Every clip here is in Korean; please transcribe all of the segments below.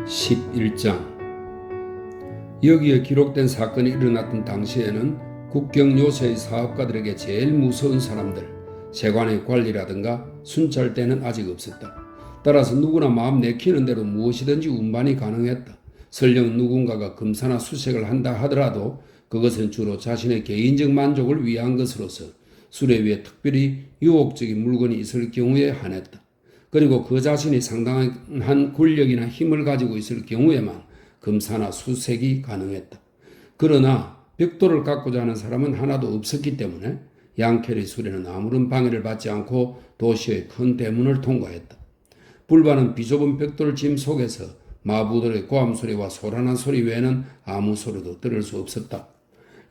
11장. 여기에 기록된 사건이 일어났던 당시에는 국경 요새의 사업가들에게 제일 무서운 사람들, 세관의 관리라든가 순찰대는 아직 없었다. 따라서 누구나 마음 내키는 대로 무엇이든지 운반이 가능했다. 설령 누군가가 금사나 수색을 한다 하더라도 그것은 주로 자신의 개인적 만족을 위한 것으로서 수레 위에 특별히 유혹적인 물건이 있을 경우에 한했다. 그리고 그 자신이 상당한 권력이나 힘을 가지고 있을 경우에만 금사나 수색이 가능했다. 그러나 벽돌을 갖고자 하는 사람은 하나도 없었기 때문에 양켈의 수레는 아무런 방해를 받지 않고 도시의 큰 대문을 통과했다. 불바는 비좁은 벽돌 짐 속에서 마부들의 고함 소리와 소란한 소리 외에는 아무 소리도 들을 수 없었다.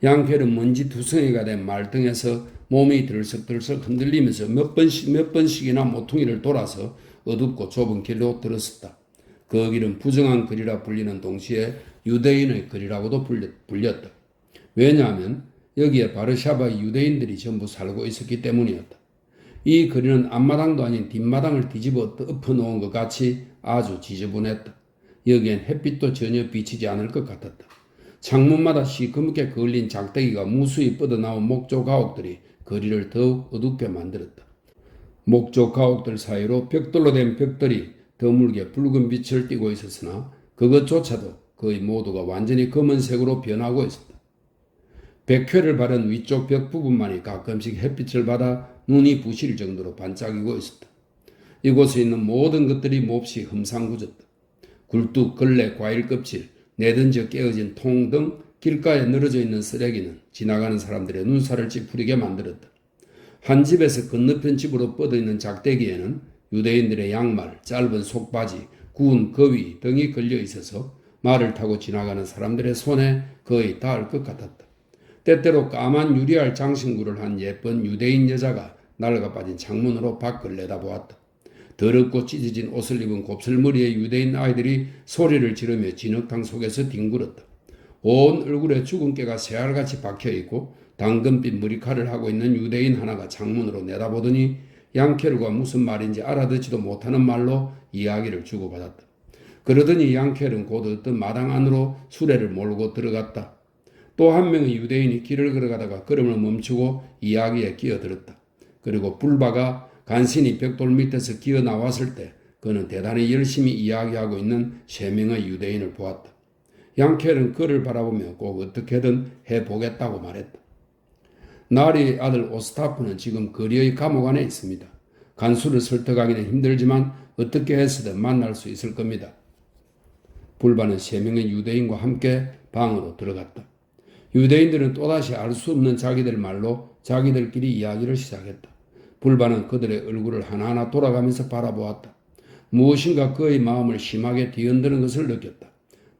양켈은 먼지 두성이가 된 말등에서 몸이 들썩들썩 흔들리면서 몇 번씩이나 모퉁이를 돌아서 어둡고 좁은 길로 들었었다. 그 길은 부정한 거리라 불리는 동시에 유대인의 거리라고도 불렸다. 왜냐하면 여기에 바르샤바의 유대인들이 전부 살고 있었기 때문이었다. 이 거리는 앞마당도 아닌 뒷마당을 뒤집어 엎어놓은 것 같이 아주 지저분했다. 여기엔 햇빛도 전혀 비치지 않을 것 같았다. 창문마다 시커멓게 그을린 작대기가 무수히 뻗어나온 목조 가옥들이 거리를 더욱 어둡게 만들었다. 목조 가옥들 사이로 벽돌로 된 벽들이 드물게 붉은 빛을 띠고 있었으나 그것조차도 거의 모두가 완전히 검은색으로 변하고 있었다. 백회를 바른 위쪽 벽 부분만이 가끔씩 햇빛을 받아 눈이 부실 정도로 반짝이고 있었다. 이곳에 있는 모든 것들이 몹시 흠상궂었다. 굴뚝, 걸레, 과일 껍질, 내던져 깨어진 통 등 길가에 늘어져 있는 쓰레기는 지나가는 사람들의 눈살을 찌푸리게 만들었다. 한 집에서 건너편 집으로 뻗어있는 작대기에는 유대인들의 양말, 짧은 속바지, 구운 거위 등이 걸려 있어서 말을 타고 지나가는 사람들의 손에 거의 닿을 것 같았다. 때때로 까만 유리알 장신구를 한 예쁜 유대인 여자가 낡아 빠진 창문으로 밖을 내다보았다. 더럽고 찢어진 옷을 입은 곱슬머리의 유대인 아이들이 소리를 지르며 진흙탕 속에서 뒹굴었다. 온 얼굴에 주근깨가 새알같이 박혀있고 당근빛 머리칼을 하고 있는 유대인 하나가 창문으로 내다보더니 양켈과 무슨 말인지 알아듣지도 못하는 말로 이야기를 주고받았다. 그러더니 양켈은 곧 어떤 마당 안으로 수레를 몰고 들어갔다. 또 한 명의 유대인이 길을 걸어가다가 걸음을 멈추고 이야기에 끼어들었다. 그리고 불바가 간신히 벽돌 밑에서 기어 나왔을 때 그는 대단히 열심히 이야기하고 있는 3명의 유대인을 보았다. 양켈은 그를 바라보며 꼭 어떻게든 해보겠다고 말했다. 나리의 아들 오스타프는 지금 거리의 감옥 안에 있습니다. 간수를 설득하기는 힘들지만 어떻게 해서든 만날 수 있을 겁니다. 불바는 3명의 유대인과 함께 방으로 들어갔다. 유대인들은 또다시 알 수 없는 자기들 말로 자기들끼리 이야기를 시작했다. 불바는 그들의 얼굴을 하나하나 돌아가면서 바라보았다. 무엇인가 그의 마음을 심하게 뒤흔드는 것을 느꼈다.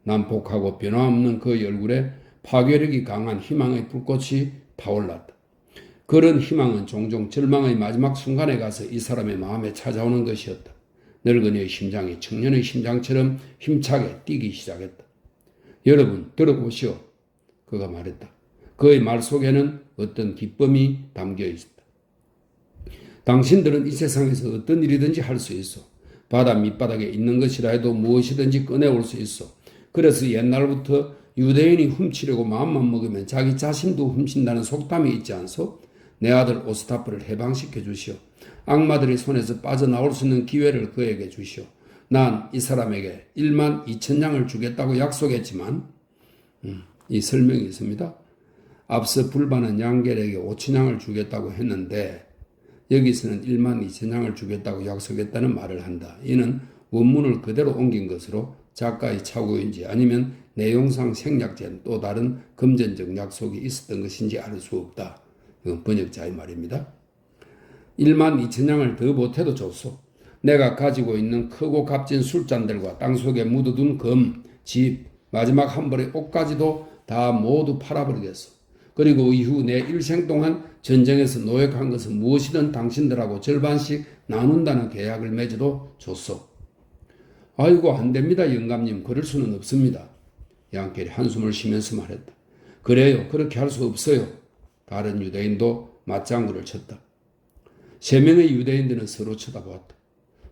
난폭하고 변화없는 그의 얼굴에 파괴력이 강한 희망의 불꽃이 타올랐다. 그런 희망은 종종 절망의 마지막 순간에 가서 이 사람의 마음에 찾아오는 것이었다. 늙은이의 심장이 청년의 심장처럼 힘차게 뛰기 시작했다. 여러분 들어보시오. 그가 말했다. 그의 말 속에는 어떤 기쁨이 담겨 있었다. 당신들은 이 세상에서 어떤 일이든지 할 수 있어. 바다 밑바닥에 있는 것이라 해도 무엇이든지 꺼내올 수 있어. 그래서 옛날부터 유대인이 훔치려고 마음만 먹으면 자기 자신도 훔친다는 속담이 있지 않소? 내 아들 오스타프를 해방시켜 주시오. 악마들의 손에서 빠져나올 수 있는 기회를 그에게 주시오. 난 이 사람에게 12,000냥을 주겠다고 약속했지만 이 설명이 있습니다. 앞서 불바는 양겔에게 5,000냥을 주겠다고 했는데 여기서는 12,000냥을 주겠다고 약속했다는 말을 한다. 이는 원문을 그대로 옮긴 것으로 작가의 착오인지 아니면 내용상 생략된 또 다른 금전적 약속이 있었던 것인지 알 수 없다. 이건 번역자의 말입니다. 12,000냥을 더 보태도 좋소. 내가 가지고 있는 크고 값진 술잔들과 땅속에 묻어둔 금, 집, 마지막 한 벌의 옷까지도 다 모두 팔아버리겠소. 그리고 이후 내 일생 동안 전쟁에서 노역한 것은 무엇이든 당신들하고 절반씩 나눈다는 계약을 맺어도 좋소. 아이고 안 됩니다 영감님. 그럴 수는 없습니다. 양켈이 한숨을 쉬면서 말했다. 그래요. 그렇게 할 수 없어요. 다른 유대인도 맞장구를 쳤다. 3명의 유대인들은 서로 쳐다보았다.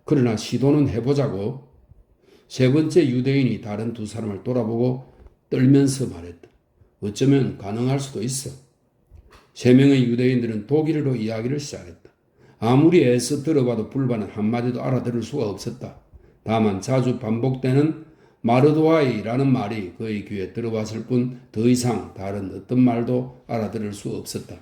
그러나 시도는 해보자고. 세 번째 유대인이 다른 두 사람을 돌아보고 떨면서 말했다. 어쩌면 가능할 수도 있어. 세 명의 유대인들은 독일어로 이야기를 시작했다. 아무리 애써 들어봐도 불바는 한마디도 알아들을 수가 없었다. 다만 자주 반복되는 마르도하이라는 말이 그의 귀에 들어왔을 뿐 더 이상 다른 어떤 말도 알아들을 수 없었다.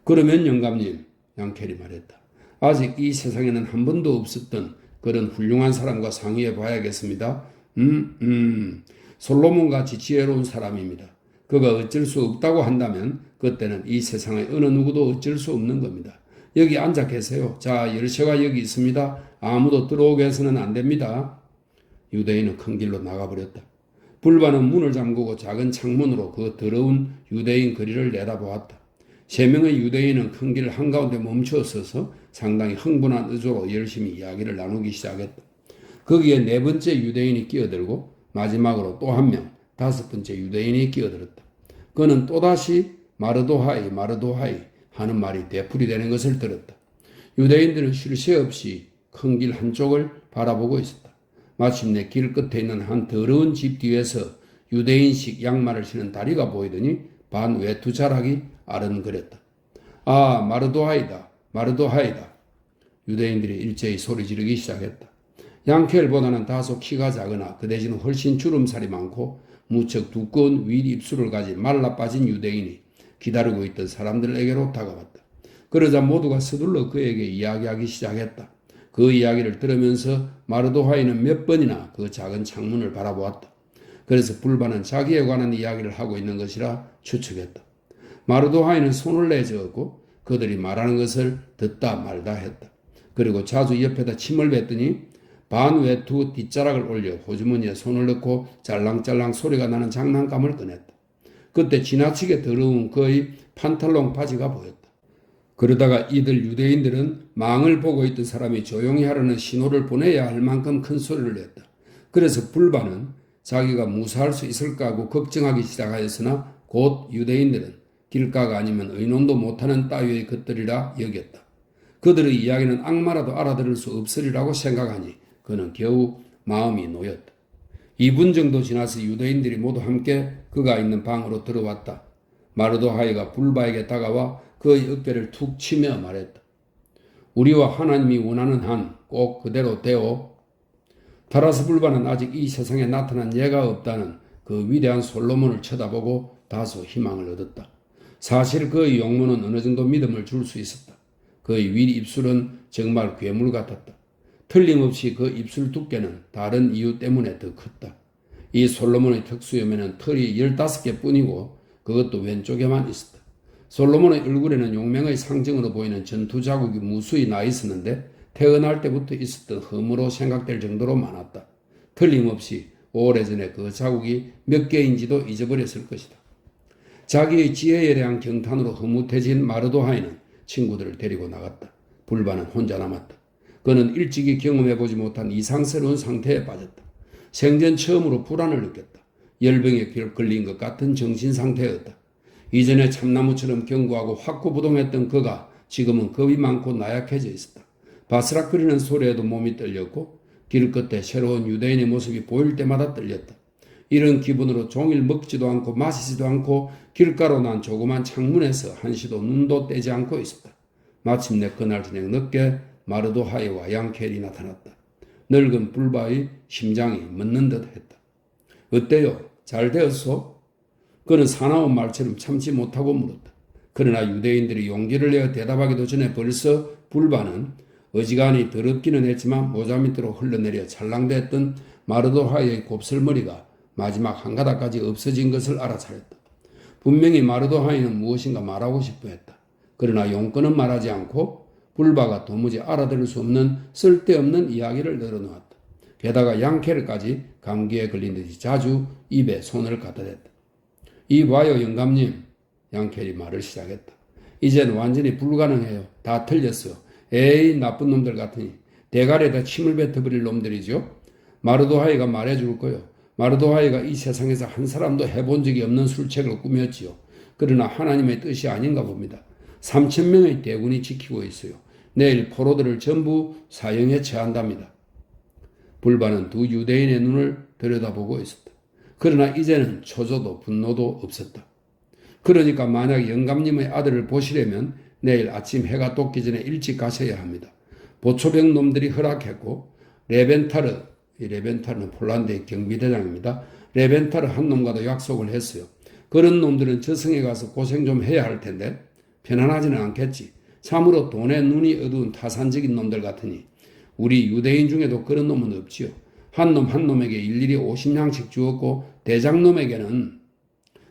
그러면 영감님, 양켈이 말했다. 아직 이 세상에는 한 번도 없었던 그런 훌륭한 사람과 상의해 봐야겠습니다. 솔로몬같이 지혜로운 사람입니다. 그가 어쩔 수 없다고 한다면 그때는 이 세상의 어느 누구도 어쩔 수 없는 겁니다. 여기 앉아 계세요. 자, 열쇠가 여기 있습니다. 아무도 들어오게 해서는 안 됩니다. 유대인은 큰 길로 나가버렸다. 불바는 문을 잠그고 작은 창문으로 그 더러운 유대인 거리를 내다보았다. 세 명의 유대인은 큰 길 한가운데 멈추어 서서 상당히 흥분한 의조로 열심히 이야기를 나누기 시작했다. 거기에 네 번째 유대인이 끼어들고 마지막으로 또 한 명, 다섯 번째 유대인이 끼어들었다. 그는 또다시 마르도하이 하는 말이 되풀이되는 것을 들었다. 유대인들은 쉴 새 없이 큰 길 한쪽을 바라보고 있었다. 마침내 길 끝에 있는 한 더러운 집 뒤에서 유대인식 양말을 신은 다리가 보이더니 반 외투 자락이 아른거렸다. 아, 마르도하이다. 유대인들이 일제히 소리 지르기 시작했다. 양켈보다는 다소 키가 작으나 그 대신 훨씬 주름살이 많고 무척 두꺼운 윗입술을 가진 말라 빠진 유대인이 기다리고 있던 사람들에게로 다가왔다. 그러자 모두가 서둘러 그에게 이야기하기 시작했다. 그 이야기를 들으면서 마르도하이는 몇 번이나 그 작은 창문을 바라보았다. 그래서 불바는 자기에 관한 이야기를 하고 있는 것이라 추측했다. 마르도하이는 손을 내저었고 그들이 말하는 것을 듣다 말다 했다. 그리고 자주 옆에다 침을 뱉더니 반외투 뒷자락을 올려 호주머니에 손을 넣고 짤랑짤랑 소리가 나는 장난감을 꺼냈다. 그때 지나치게 더러운 그의 판탈론 바지가 보였다. 그러다가 이들 유대인들은 망을 보고 있던 사람이 조용히 하라는 신호를 보내야 할 만큼 큰 소리를 냈다. 그래서 불바는 자기가 무사할 수 있을까 하고 걱정하기 시작하였으나 곧 유대인들은 길가가 아니면 의논도 못하는 따위의 것들이라 여겼다. 그들의 이야기는 악마라도 알아들을 수 없으리라고 생각하니 그는 겨우 마음이 놓였다. 2분 정도 지나서 유대인들이 모두 함께 그가 있는 방으로 들어왔다. 마르도하이가 불바에게 다가와 그의 어깨를 툭 치며 말했다. 우리와 하나님이 원하는 한 꼭 그대로 되오. 타라스 불바는 아직 이 세상에 나타난 예가 없다는 그 위대한 솔로몬을 쳐다보고 다소 희망을 얻었다. 사실 그의 용모는 어느 정도 믿음을 줄 수 있었다. 그의 윗입술은 정말 괴물 같았다. 틀림없이 그 입술 두께는 다른 이유 때문에 더 컸다. 이 솔로몬의 특수염에는 털이 15개 뿐이고 그것도 왼쪽에만 있었다. 솔로몬의 얼굴에는 용맹의 상징으로 보이는 전투 자국이 무수히 나 있었는데 태어날 때부터 있었던 흠으로 생각될 정도로 많았다. 틀림없이 오래전에 그 자국이 몇 개인지도 잊어버렸을 것이다. 자기의 지혜에 대한 경탄으로 흐뭇해진 마르도하이는 친구들을 데리고 나갔다. 불바는 혼자 남았다. 그는 일찍이 경험해보지 못한 이상스러운 상태에 빠졌다. 생전 처음으로 불안을 느꼈다. 열병에 걸린 것 같은 정신 상태였다. 이전에 참나무처럼 견고하고 확고부동했던 그가 지금은 겁이 많고 나약해져 있었다. 바스락거리는 소리에도 몸이 떨렸고 길 끝에 새로운 유대인의 모습이 보일 때마다 떨렸다. 이런 기분으로 종일 먹지도 않고 마시지도 않고 길가로 난 조그만 창문에서 한시도 눈도 떼지 않고 있었다. 마침내 그날 저녁 늦게 마르도하이와 양켈이 나타났다. 늙은 불바의 심장이 멎는 듯 했다. 어때요? 잘 되었소? 그는 사나운 말처럼 참지 못하고 물었다. 그러나 유대인들이 용기를 내어 대답하기도 전에 벌써 불바는 어지간히 더럽기는 했지만 모자 밑으로 흘러내려 찰랑댔던 마르도하이의 곱슬머리가 마지막 한 가닥까지 없어진 것을 알아차렸다. 분명히 마르도하이는 무엇인가 말하고 싶어 했다. 그러나 용건은 말하지 않고 불바가 도무지 알아들을 수 없는 쓸데없는 이야기를 늘어놓았다. 게다가 양켈까지 감기에 걸린 듯이 자주 입에 손을 갖다 댔다. 이 봐요 영감님. 양켈이 말을 시작했다. 이젠 완전히 불가능해요. 다 틀렸어. 에이 나쁜 놈들 같으니 대가리에다 침을 뱉어버릴 놈들이죠. 마르도하이가 말해줄 거요. 마르도하이가 이 세상에서 한 사람도 해본 적이 없는 술책을 꾸몄지요. 그러나 하나님의 뜻이 아닌가 봅니다. 3,000명의 대군이 지키고 있어요. 내일 포로들을 전부 사형에 처한답니다. 불바는 두 유대인의 눈을 들여다보고 있었다. 그러나 이제는 초조도 분노도 없었다. 그러니까 만약 영감님의 아들을 보시려면 내일 아침 해가 돋기 전에 일찍 가셔야 합니다. 보초병 놈들이 허락했고 레벤타르는 폴란드의 경비대장입니다. 레벤타르 한 놈과도 약속을 했어요. 그런 놈들은 저승에 가서 고생 좀 해야 할 텐데 편안하지는 않겠지. 참으로 돈에 눈이 어두운 타산적인 놈들 같으니 우리 유대인 중에도 그런 놈은 없지요. 한 놈 한 놈에게 일일이 50냥씩 주었고 대장놈에게는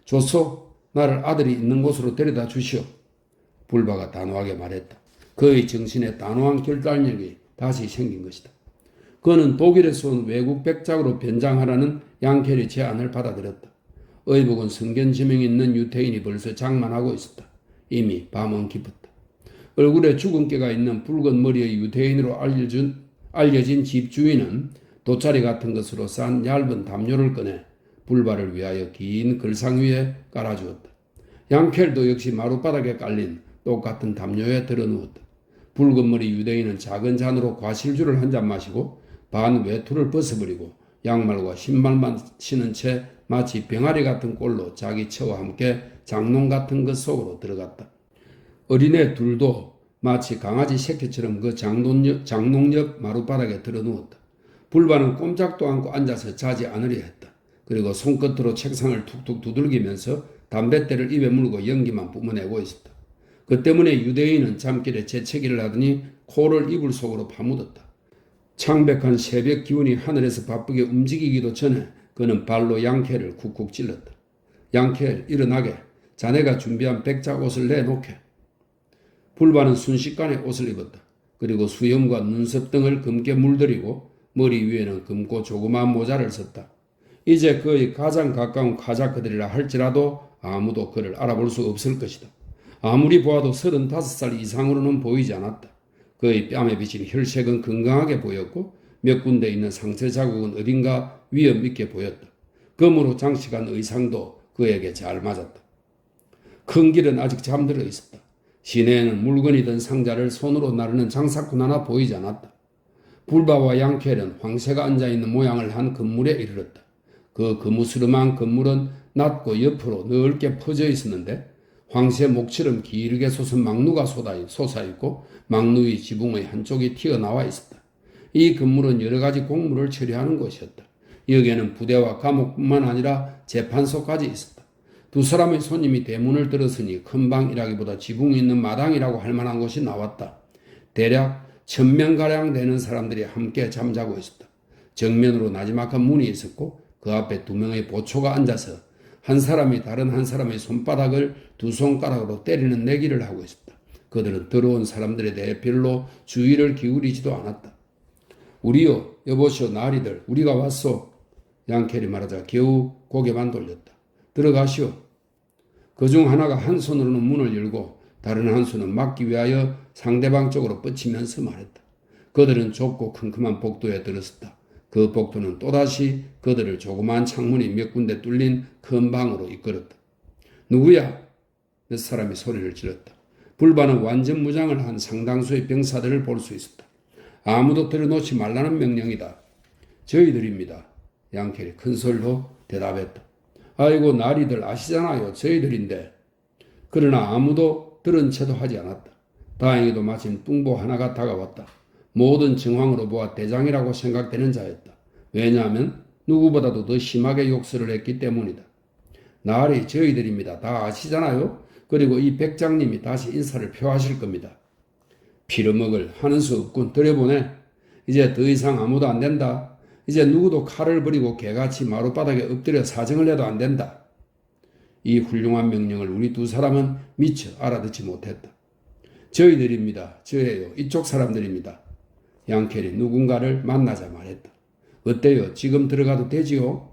줬소. 나를 아들이 있는 곳으로 데려다 주시오. 불바가 단호하게 말했다. 그의 정신에 단호한 결단력이 다시 생긴 것이다. 그는 독일에서 온 외국 백작으로 변장하라는 양켈의 제안을 받아들였다. 의복은 성견 지명이 있는 유태인이 벌써 장만하고 있었다. 이미 밤은 깊었다. 얼굴에 주근깨가 있는 붉은 머리의 유태인으로 알려진 집주인은 돗자리 같은 것으로 싼 얇은 담요를 꺼내 불바를 위하여 긴 글상 위에 깔아주었다. 양켈도 역시 마룻바닥에 깔린 똑같은 담요에 들어누웠다. 붉은 머리 유대인은 작은 잔으로 과실주를 한 잔 마시고 반 외투를 벗어버리고 양말과 신발만 신은 채 마치 병아리 같은 꼴로 자기 처와 함께 장롱 같은 것 속으로 들어갔다. 어린애 둘도 마치 강아지 새끼처럼 그 장롱 옆 마룻바닥에 들어누웠다. 불바는 꼼짝도 않고 앉아서 자지 않으려 했다. 그리고 손끝으로 책상을 툭툭 두들기면서 담뱃대를 입에 물고 연기만 뿜어내고 있었다. 그 때문에 유대인은 잠길에 재채기를 하더니 코를 이불 속으로 파묻었다. 창백한 새벽 기운이 하늘에서 바쁘게 움직이기도 전에 그는 발로 양켈을 쿡쿡 찔렀다. 양켈, 일어나게. 자네가 준비한 백작 옷을 내놓게. 불바는 순식간에 옷을 입었다. 그리고 수염과 눈썹 등을 검게 물들이고 머리 위에는 검고 조그마한 모자를 썼다. 이제 그의 가장 가까운 가자크들이라 할지라도 아무도 그를 알아볼 수 없을 것이다. 아무리 보아도 35살 이상으로는 보이지 않았다. 그의 뺨에 비친 혈색은 건강하게 보였고 몇 군데 있는 상처 자국은 어딘가 위험 있게 보였다. 금으로 장식한 의상도 그에게 잘 맞았다. 큰 길은 아직 잠들어 있었다. 시내에는 물건이 든 상자를 손으로 나르는 장사꾼 하나 보이지 않았다. 불바와 양켈은 황새가 앉아있는 모양을 한 건물에 이르렀다. 그 거무스름한 건물은 낮고 옆으로 넓게 퍼져 있었는데 황새 목처럼 길게 솟은 막루가 솟아있고 막루 위 지붕의 한쪽이 튀어나와 있었다. 이 건물은 여러 가지 공무를 처리하는 곳이었다. 여기에는 부대와 감옥뿐만 아니라 재판소까지 있었다. 두 사람의 손님이 대문을 들었으니 큰 방이라기보다 지붕이 있는 마당이라고 할 만한 곳이 나왔다. 대략 1000명가량 되는 사람들이 함께 잠자고 있었다. 정면으로 나지막한 문이 있었고 그 앞에 2명의 보초가 앉아서 한 사람이 다른 한 사람의 손바닥을 두 손가락으로 때리는 내기를 하고 있었다. 그들은 들어온 사람들에 대해 별로 주의를 기울이지도 않았다. 우리요, 여보시오, 나리들, 우리가 왔소. 양켈이 말하자 겨우 고개만 돌렸다. 들어가시오. 그중 하나가 한 손으로는 문을 열고 다른 한 손은 막기 위하여 상대방 쪽으로 뻗치면서 말했다. 그들은 좁고 큼큼한 복도에 들었었다. 그 복도는 또다시 그들을 조그마한 창문이 몇 군데 뚫린 큰 방으로 이끌었다. 누구야? 몇 사람이 소리를 질렀다. 불바는 완전 무장을 한 상당수의 병사들을 볼 수 있었다. 아무도 들여놓지 말라는 명령이다. 저희들입니다. 양켈이 큰 소리로 대답했다. 아이고 나리들 아시잖아요. 저희들인데. 그러나 아무도 들은 채도 하지 않았다. 다행히도 마침 뚱보 하나가 다가왔다. 모든 정황으로 보아 대장이라고 생각되는 자였다. 왜냐하면 누구보다도 더 심하게 욕설을 했기 때문이다. 나리 저희들입니다. 다 아시잖아요. 그리고 이 백장님이 다시 인사를 표하실 겁니다. 피려먹을 하는 수 없군. 들여보내. 이제 더 이상 아무도 안 된다. 이제 누구도 칼을 버리고 개같이 마룻바닥에 엎드려 사정을 해도 안 된다. 이 훌륭한 명령을 우리 두 사람은 미처 알아듣지 못했다. 저희들입니다. 저예요. 이쪽 사람들입니다. 양켈이 누군가를 만나자 말했다. 어때요? 지금 들어가도 되지요?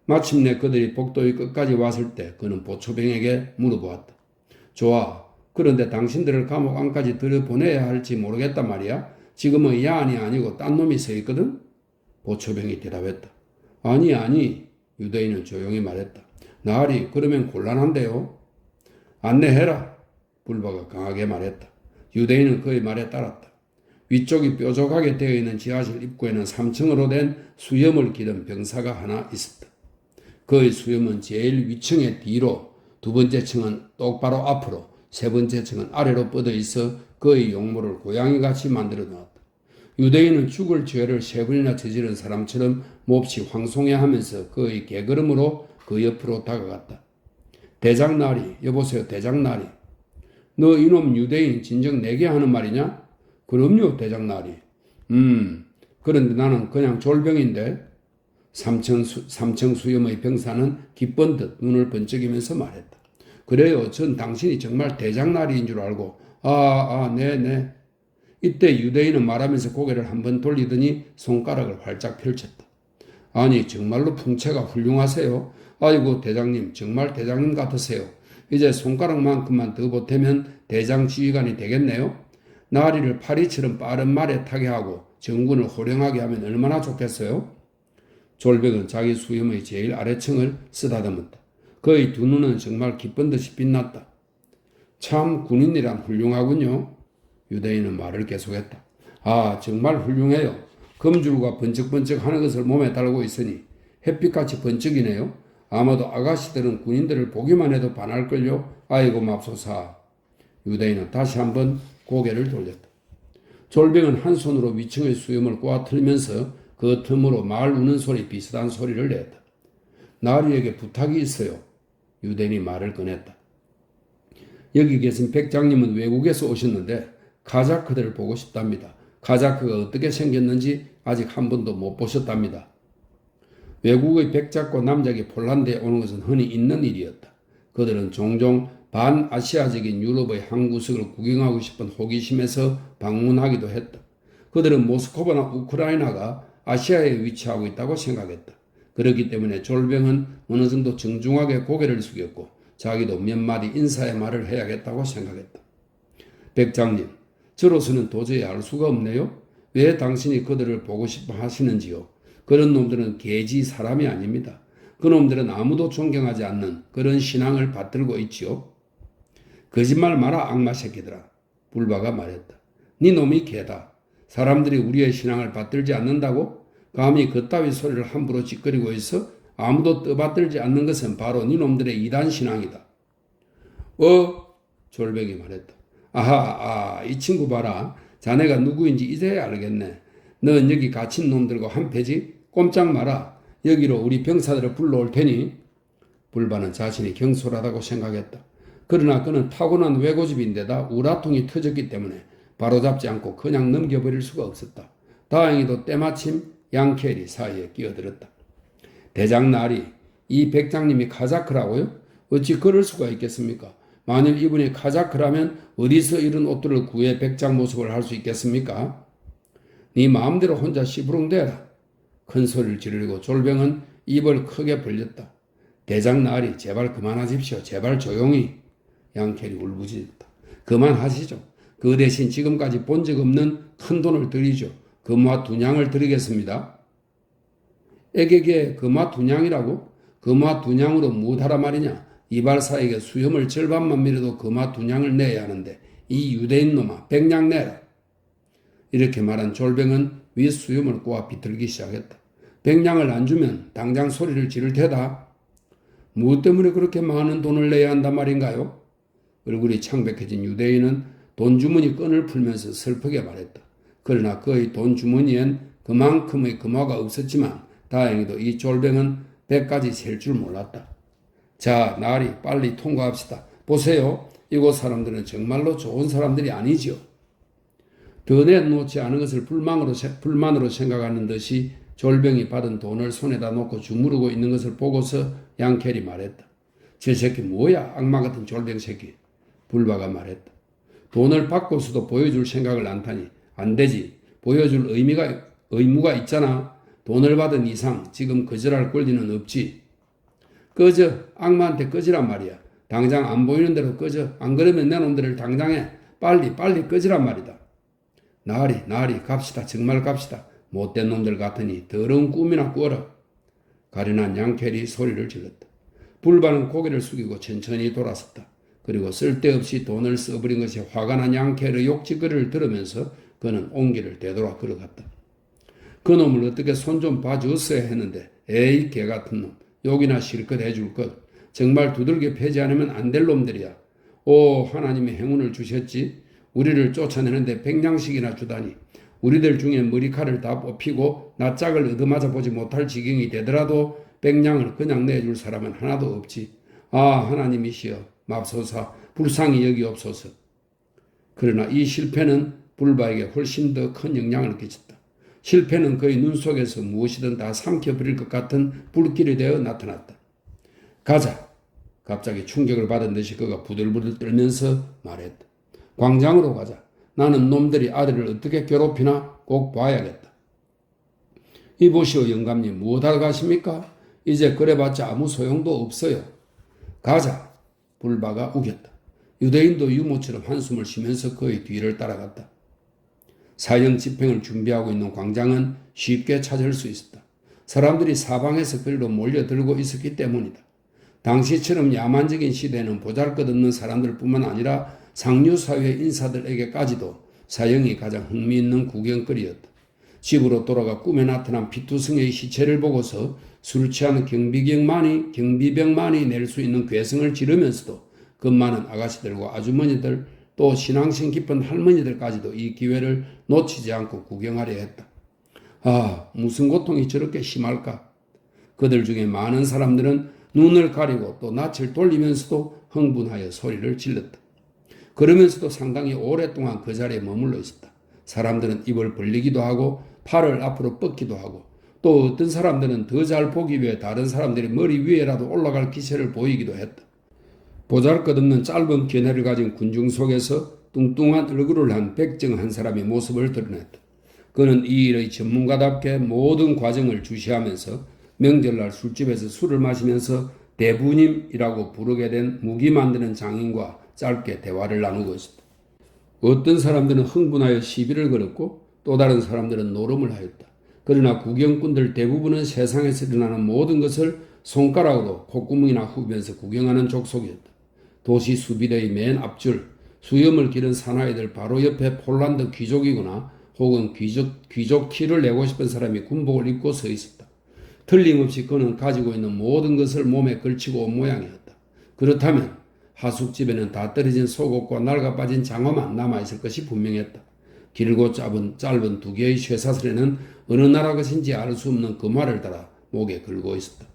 마침내 그들이 복도의 끝까지 왔을 때 그는 보초병에게 물어보았다. 좋아. 그런데 당신들을 감옥 안까지 들여보내야 할지 모르겠단 말이야. 지금은 야한이 아니고 딴 놈이 서 있거든? 보초병이 대답했다. 아니. 유대인은 조용히 말했다. 나으리 그러면 곤란한데요. 안내해라. 불바가 강하게 말했다. 유대인은 그의 말에 따랐다. 위쪽이 뾰족하게 되어 있는 지하실 입구에는 3층으로 된 수염을 기른 병사가 하나 있었다. 그의 수염은 제일 위층의 뒤로, 두 번째 층은 똑바로 앞으로, 세 번째 층은 아래로 뻗어 있어 그의 용모를 고양이같이 만들어 놓았다. 유대인은 죽을 죄를 3번이나 저지른 사람처럼 몹시 황송해하면서 그의 개걸음으로 그 옆으로 다가갔다. 대장나리, 여보세요 대장나리. 너 이놈 유대인 진정 내게 하는 말이냐? 그럼요 대장나리. 그런데 나는 그냥 졸병인데. 삼청 수염의 병사는 기쁜 듯 눈을 번쩍이면서 말했다. 그래요. 전 당신이 정말 대장나리인 줄 알고. 네네. 이때 유대인은 말하면서 고개를 한번 돌리더니 손가락을 활짝 펼쳤다. 아니 정말로 풍채가 훌륭하세요. 아이고 대장님 정말 대장님 같으세요. 이제 손가락만큼만 더 보태면 대장 지휘관이 되겠네요. 나리를 파리처럼 빠른 말에 타게 하고 정군을 호령하게 하면 얼마나 좋겠어요. 졸병은 자기 수염의 제일 아래층을 쓰다듬었다. 그의 두 눈은 정말 기쁜 듯이 빛났다. 참 군인이란 훌륭하군요. 유대인은 말을 계속했다. 정말 훌륭해요. 금줄과 번쩍번쩍 하는 것을 몸에 달고 있으니 햇빛같이 번쩍이네요. 아마도 아가씨들은 군인들을 보기만 해도 반할걸요. 아이고 맙소사. 유대인은 다시 한번 고개를 돌렸다. 졸병은 한 손으로 위층의 수염을 꼬아 틀면서 그 틈으로 말 우는 소리 비슷한 소리를 냈다. 나리에게 부탁이 있어요. 유대인이 말을 꺼냈다. 여기 계신 백장님은 외국에서 오셨는데 카자크들을 보고 싶답니다. 카자크가 어떻게 생겼는지 아직 한 번도 못 보셨답니다. 외국의 백작과 남작이 폴란드에 오는 것은 흔히 있는 일이었다. 그들은 종종 반아시아적인 유럽의 한 구석을 구경하고 싶은 호기심에서 방문하기도 했다. 그들은 모스크바나 우크라이나가 아시아에 위치하고 있다고 생각했다. 그렇기 때문에 졸병은 어느 정도 정중하게 고개를 숙였고 자기도 몇 마디 인사의 말을 해야겠다고 생각했다. 백장님, 저로서는 도저히 알 수가 없네요. 왜 당신이 그들을 보고 싶어 하시는지요? 그런 놈들은 개지 사람이 아닙니다. 그 놈들은 아무도 존경하지 않는 그런 신앙을 받들고 있지요. 거짓말 마라 악마 새끼들아. 불바가 말했다. 네 놈이 개다. 사람들이 우리의 신앙을 받들지 않는다고? 감히 그따위 소리를 함부로 짓거리고 있어? 아무도 떠받들지 않는 것은 바로 네 놈들의 이단 신앙이다. 졸백이 말했다. 이 친구 봐라. 자네가 누구인지 이제야 알겠네. 넌 여기 갇힌 놈들과 한패지? 꼼짝 마라. 여기로 우리 병사들을 불러올 테니. 불바는 자신이 경솔하다고 생각했다. 그러나 그는 타고난 외고집인데다 우라통이 터졌기 때문에 바로잡지 않고 그냥 넘겨버릴 수가 없었다. 다행히도 때마침 양켈이 사이에 끼어들었다. 대장나리, 이 백장님이 카자크라고요? 어찌 그럴 수가 있겠습니까? 만일 이분이 카자크라면 어디서 이런 옷들을 구해 백장 모습을 할 수 있겠습니까? 네 마음대로 혼자 시부렁대라. 큰 소리를 지르고 졸병은 입을 크게 벌렸다. 대장나리, 제발 그만하십시오. 제발 조용히. 양켈이 울부짖었다. 그만하시죠. 그 대신 지금까지 본 적 없는 큰 돈을 드리죠. 금화 2냥을 드리겠습니다. 에게게 금화 2냥이라고? 금화 2냥으로 무엇하라 말이냐? 이발사에게 수염을 절반만 밀어도 금화 2냥을 내야 하는데 이 유대인 놈아 100냥 내라. 이렇게 말한 졸병은 윗수염을 꼬아 비틀기 시작했다. 100냥을 안 주면 당장 소리를 지를 테다. 무엇 때문에 그렇게 많은 돈을 내야 한단 말인가요? 얼굴이 창백해진 유대인은 돈 주머니 끈을 풀면서 슬프게 말했다. 그러나 그의 돈 주머니엔 그만큼의 금화가 없었지만 다행히도 이 졸병은 100까지 셀 줄 몰랐다. 자, 나리 빨리 통과합시다. 보세요. 이곳 사람들은 정말로 좋은 사람들이 아니지요. 더 내놓지 않은 것을 불만으로 생각하는 듯이 졸병이 받은 돈을 손에다 놓고 주무르고 있는 것을 보고서 양켈이 말했다. 저 새끼 뭐야? 악마 같은 졸병 새끼. 불바가 말했다. 돈을 받고서도 보여줄 생각을 안 타니 안 되지. 보여줄 의무가 있잖아. 돈을 받은 이상 지금 거절할 권리는 없지. 꺼져. 악마한테 꺼지란 말이야. 당장 안 보이는 대로 꺼져. 안 그러면 내 놈들을 당장에 빨리 꺼지란 말이다. 나리 갑시다. 정말 갑시다. 못된 놈들 같으니 더러운 꿈이나 꾸어라. 가련한 양켈이 소리를 질렀다. 불바는 고개를 숙이고 천천히 돌아섰다. 그리고 쓸데없이 돈을 써버린 것에 화가 난 양켈의 욕짓거리를 들으면서 그는 옹기를 되돌아 걸어갔다. 그놈을 어떻게 손 좀 봐줬어야 했는데 에이 개같은 놈 욕이나 실컷 해줄 것 정말 두들겨 패지 않으면 안 될 놈들이야. 오 하나님이 행운을 주셨지. 우리를 쫓아내는데 100냥씩이나 주다니. 우리들 중에 머리칼을 다 뽑히고 낯짝을 얻어맞아 보지 못할 지경이 되더라도 100냥을 그냥 내줄 사람은 하나도 없지. 아 하나님이시여 맙소사 불쌍히 여기옵소서. 그러나 이 실패는 불바에게 훨씬 더 큰 영향을 끼쳤다. 실패는 그의 눈 속에서 무엇이든 다 삼켜버릴 것 같은 불길이 되어 나타났다. 가자. 갑자기 충격을 받은 듯이 그가 부들부들 떨면서 말했다. 광장으로 가자. 나는 놈들이 아들을 어떻게 괴롭히나 꼭 봐야겠다. 이보시오 영감님 무엇하러 가십니까? 이제 그래봤자 아무 소용도 없어요. 가자. 불바가 우겼다. 유대인도 유모처럼 한숨을 쉬면서 그의 뒤를 따라갔다. 사형 집행을 준비하고 있는 광장은 쉽게 찾을 수 있었다. 사람들이 사방에서 그리로 몰려들고 있었기 때문이다. 당시처럼 야만적인 시대에는 보잘것없는 사람들뿐만 아니라 상류사회 인사들에게까지도 사형이 가장 흥미있는 구경거리였다. 집으로 돌아가 꿈에 나타난 피투성의 시체를 보고서 술 취한 경비병만이 낼 수 있는 괴성을 지르면서도 그 많은 아가씨들과 아주머니들 또 신앙심 깊은 할머니들까지도 이 기회를 놓치지 않고 구경하려 했다. 아, 무슨 고통이 저렇게 심할까? 그들 중에 많은 사람들은 눈을 가리고 또 낯을 돌리면서도 흥분하여 소리를 질렀다. 그러면서도 상당히 오랫동안 그 자리에 머물러 있었다. 사람들은 입을 벌리기도 하고 팔을 앞으로 뻗기도 하고 또 어떤 사람들은 더 잘 보기 위해 다른 사람들이 머리 위에라도 올라갈 기세를 보이기도 했다. 보잘것없는 짧은 견해를 가진 군중 속에서 뚱뚱한 얼굴을 한 백정 한 사람의 모습을 드러냈다. 그는 이 일의 전문가답게 모든 과정을 주시하면서 명절날 술집에서 술을 마시면서 대부님이라고 부르게 된 무기 만드는 장인과 짧게 대화를 나누고 있었다. 어떤 사람들은 흥분하여 시비를 걸었고 또 다른 사람들은 노름을 하였다. 그러나 구경꾼들 대부분은 세상에서 일어나는 모든 것을 손가락으로 콧구멍이나 후면서 구경하는 족속이었다. 도시 수비대의 맨 앞줄, 수염을 기른 사나이들 바로 옆에 폴란드 귀족이거나 혹은 귀족 티를 내고 싶은 사람이 군복을 입고 서 있었다. 틀림없이 그는 가지고 있는 모든 것을 몸에 걸치고 온 모양이었다. 그렇다면 하숙집에는 다 떨어진 속옷과 낡아빠진 장화만 남아있을 것이 분명했다. 길고 짧은 두 개의 쇠사슬에는 어느 나라 것인지 알 수 없는 금화를 달아 목에 걸고 있었다.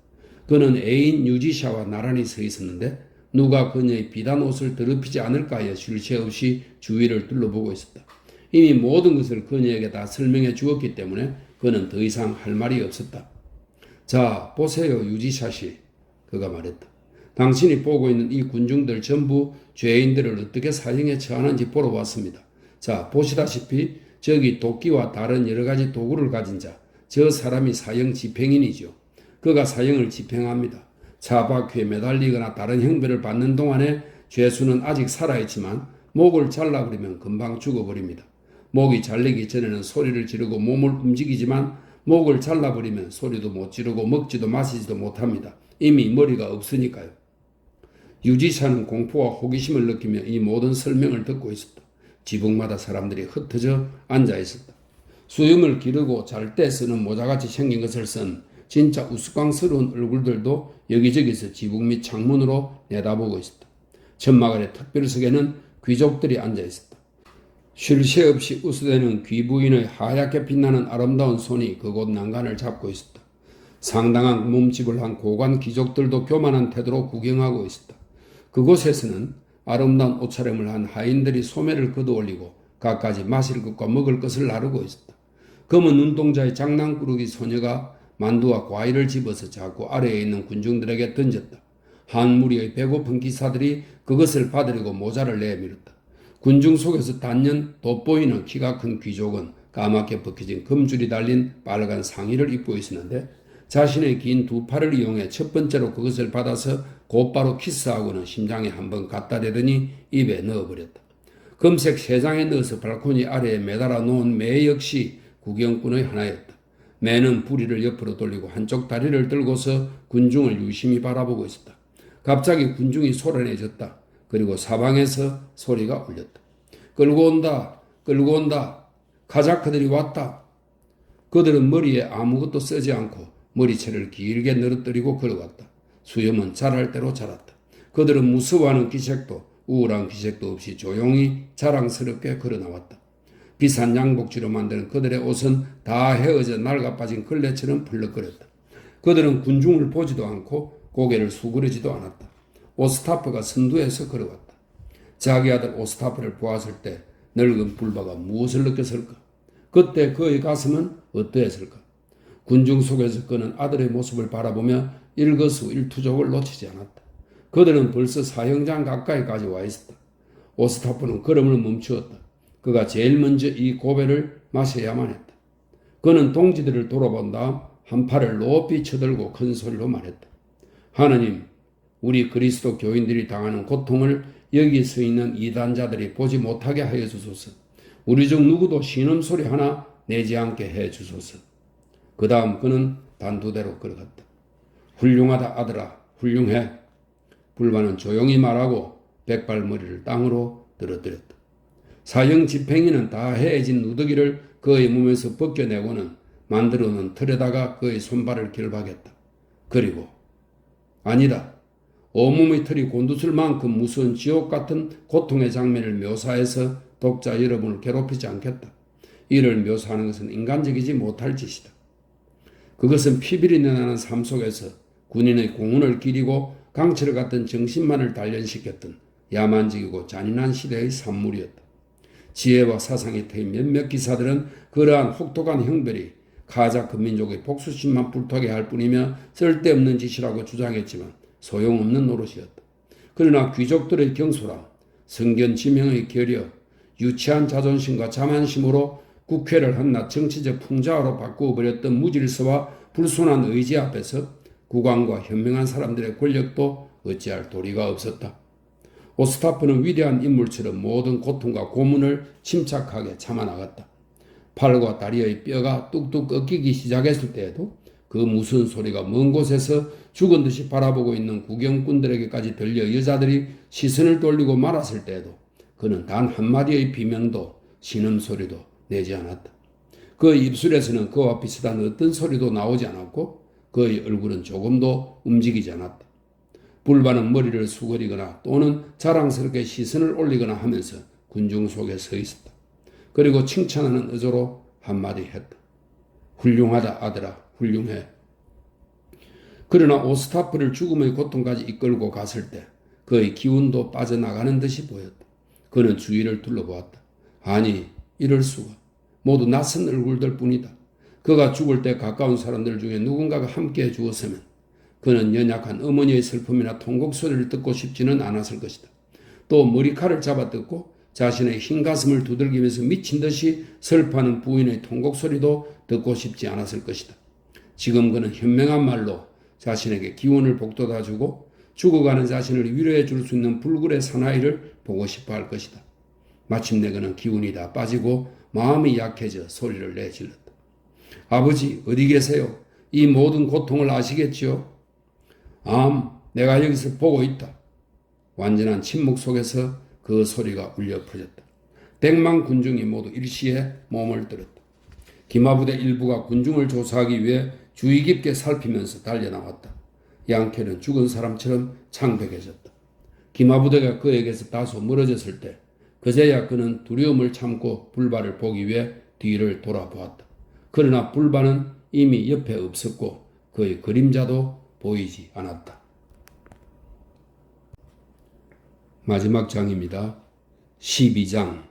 그는 애인 유지샤와 나란히 서 있었는데 누가 그녀의 비단 옷을 더럽히지 않을까 하여 쉴 새 없이 주위를 둘러보고 있었다. 이미 모든 것을 그녀에게 다 설명해 주었기 때문에 그는 더 이상 할 말이 없었다. 자, 보세요, 유지샤 씨. 그가 말했다. 당신이 보고 있는 이 군중들 전부 죄인들을 어떻게 사형에 처하는지 보러 왔습니다. 자, 보시다시피 저기 도끼와 다른 여러 가지 도구를 가진 자, 저 사람이 사형 집행인이죠. 그가 사형을 집행합니다. 차박회에 매달리거나 다른 형벌을 받는 동안에 죄수는 아직 살아있지만 목을 잘라버리면 금방 죽어버립니다. 목이 잘리기 전에는 소리를 지르고 몸을 움직이지만 목을 잘라버리면 소리도 못 지르고 먹지도 마시지도 못합니다. 이미 머리가 없으니까요. 유지샤는 공포와 호기심을 느끼며 이 모든 설명을 듣고 있었다. 지붕마다 사람들이 흩어져 앉아 있었다. 수염을 기르고 잘 때 쓰는 모자같이 생긴 것을 쓴 진짜 우스꽝스러운 얼굴들도 여기저기서 지붕 및 창문으로 내다보고 있었다. 천막 아래 특별석에는 귀족들이 앉아 있었다. 쉴 새 없이 우스대는 귀부인의 하얗게 빛나는 아름다운 손이 그곳 난간을 잡고 있었다. 상당한 몸집을 한 고관 귀족들도 교만한 태도로 구경하고 있었다. 그곳에서는 아름다운 옷차림을 한 하인들이 소매를 걷어올리고 갖가지 마실 것과 먹을 것을 나르고 있었다. 검은 눈동자의 장난꾸러기 소녀가 만두와 과일을 집어서 자꾸 아래에 있는 군중들에게 던졌다. 한 무리의 배고픈 기사들이 그것을 받으려고 모자를 내밀었다. 군중 속에서 단연 돋보이는 키가 큰 귀족은 까맣게 벗겨진 금줄이 달린 빨간 상의를 입고 있었는데 자신의 긴 두 팔을 이용해 첫 번째로 그것을 받아서 곧바로 키스하고는 심장에 한번 갖다 대더니 입에 넣어버렸다. 금색 세 장에 넣어서 발코니 아래에 매달아 놓은 매 역시 구경꾼의 하나였다. 매는 부리를 옆으로 돌리고 한쪽 다리를 들고서 군중을 유심히 바라보고 있었다. 갑자기 군중이 소란해졌다. 그리고 사방에서 소리가 울렸다. 끌고 온다. 끌고 온다. 카자크들이 왔다. 그들은 머리에 아무것도 쓰지 않고 머리채를 길게 늘어뜨리고 걸어갔다. 수염은 자랄 대로 자랐다. 그들은 무서워하는 기색도 우울한 기색도 없이 조용히 자랑스럽게 걸어나왔다. 비싼 양복지로 만드는 그들의 옷은 다 헤어져 낡아빠진 걸레처럼 펄럭거렸다. 그들은 군중을 보지도 않고 고개를 수그리지도 않았다. 오스타프가 선두에서 걸어왔다. 자기 아들 오스타프를 보았을 때 늙은 불바가 무엇을 느꼈을까? 그때 그의 가슴은 어떠했을까? 군중 속에서 그는 아들의 모습을 바라보며 일거수일투족을 놓치지 않았다. 그들은 벌써 사형장 가까이까지 와 있었다. 오스타프는 걸음을 멈추었다. 그가 제일 먼저 이 고배를 마셔야만 했다. 그는 동지들을 돌아본 다음 한 팔을 높이 쳐들고 큰 소리로 말했다. 하느님, 우리 그리스도 교인들이 당하는 고통을 여기 서 있는 이단자들이 보지 못하게 하여 주소서. 우리 중 누구도 신음소리 하나 내지 않게 해 주소서. 그 다음 그는 단두대로 걸어갔다. 훌륭하다 아들아, 훌륭해. 불바는 조용히 말하고 백발머리를 땅으로 떨어뜨렸다. 사형 집행인은 다 해해진 누더기를 그의 몸에서 벗겨내고는 만들어놓은 틀에다가 그의 손발을 결박했다. 그리고 아니다. 온몸의 털이 곤두설 만큼 무서운 지옥 같은 고통의 장면을 묘사해서 독자 여러분을 괴롭히지 않겠다. 이를 묘사하는 것은 인간적이지 못할 짓이다. 그것은 피비린내 나는 삶 속에서 군인의 공훈을 기리고 강철 같은 정신만을 단련시켰던 야만적이고 잔인한 시대의 산물이었다. 지혜와 사상이 트인 몇몇 기사들은 그러한 혹독한 형벌이 카자크 민족의 복수심만 불타게 할 뿐이며 쓸데없는 짓이라고 주장했지만 소용없는 노릇이었다. 그러나 귀족들의 경솔함, 성견 지명의 결여, 유치한 자존심과 자만심으로 국회를 한낱 정치적 풍자화로 바꾸어버렸던 무질서와 불순한 의지 앞에서 국왕과 현명한 사람들의 권력도 어찌할 도리가 없었다. 오스타프는 위대한 인물처럼 모든 고통과 고문을 침착하게 참아나갔다. 팔과 다리의 뼈가 뚝뚝 꺾이기 시작했을 때에도 그 무서운 소리가 먼 곳에서 죽은 듯이 바라보고 있는 구경꾼들에게까지 들려 여자들이 시선을 돌리고 말았을 때에도 그는 단 한마디의 비명도 신음소리도 내지 않았다. 그의 입술에서는 그와 비슷한 어떤 소리도 나오지 않았고 그의 얼굴은 조금도 움직이지 않았다. 불바는 머리를 수그리거나 또는 자랑스럽게 시선을 올리거나 하면서 군중 속에 서 있었다. 그리고 칭찬하는 어조로 한마디 했다. 훌륭하다 아들아, 훌륭해. 그러나 오스타프를 죽음의 고통까지 이끌고 갔을 때 그의 기운도 빠져나가는 듯이 보였다. 그는 주위를 둘러보았다. 아니, 이럴 수가. 모두 낯선 얼굴들 뿐이다. 그가 죽을 때 가까운 사람들 중에 누군가가 함께해 주었으면 그는 연약한 어머니의 슬픔이나 통곡 소리를 듣고 싶지는 않았을 것이다. 또 머리칼을 잡아뜯고 자신의 흰 가슴을 두들기면서 미친 듯이 슬퍼하는 부인의 통곡 소리도 듣고 싶지 않았을 것이다. 지금 그는 현명한 말로 자신에게 기운을 북돋아주고 죽어가는 자신을 위로해 줄 수 있는 불굴의 사나이를 보고 싶어 할 것이다. 마침내 그는 기운이 다 빠지고 마음이 약해져 소리를 내질렀다. 아버지, 어디 계세요? 이 모든 고통을 아시겠지요? 내가 여기서 보고 있다. 완전한 침묵 속에서 그 소리가 울려 퍼졌다. 100만 군중이 모두 일시에 몸을 들었다. 기마부대 일부가 군중을 조사하기 위해 주의 깊게 살피면서 달려나왔다. 양캐는 죽은 사람처럼 창백해졌다. 기마부대가 그에게서 다소 멀어졌을 때 그제야 그는 두려움을 참고 불바를 보기 위해 뒤를 돌아보았다. 그러나 불바는 이미 옆에 없었고 그의 그림자도 보이지 않았다. 마지막 장입니다. 12장.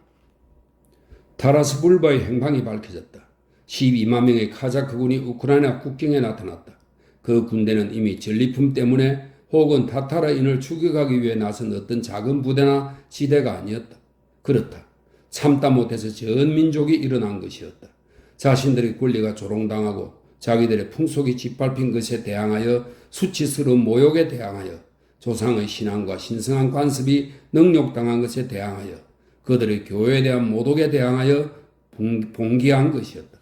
타라스 불바의 행방이 밝혀졌다. 12만 명의 카자크군이 우크라이나 국경에 나타났다. 그 군대는 이미 전리품 때문에 혹은 타타르인을 추격하기 위해 나선 어떤 작은 부대나 지대가 아니었다. 그렇다. 참다 못해서 전 민족이 일어난 것이었다. 자신들의 권리가 조롱당하고 자기들의 풍속이 짓밟힌 것에 대항하여 수치스러운 모욕에 대항하여 조상의 신앙과 신성한 관습이 능욕당한 것에 대항하여 그들의 교회에 대한 모독에 대항하여 봉기한 것이었다.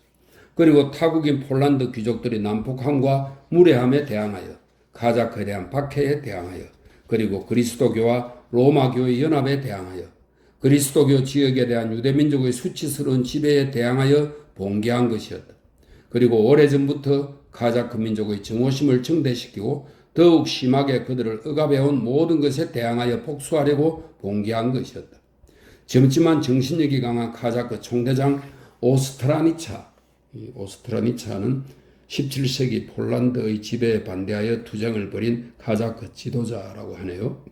그리고 타국인 폴란드 귀족들의 난폭함과 무례함에 대항하여 카자크에 대한 박해에 대항하여 그리고 그리스도교와 로마교의 연합에 대항하여 그리스도교 지역에 대한 유대민족의 수치스러운 지배에 대항하여 봉기한 것이었다. 그리고 오래전부터 카자크 민족의 정오심을 증대시키고 더욱 심하게 그들을 억압해온 모든 것에 대항하여 복수하려고 봉기한 것이었다. 젊지만 정신력이 강한 카자크 총대장 오스트라니차는 17세기 폴란드의 지배에 반대하여 투쟁을 벌인 카자크 지도자라고 하네요.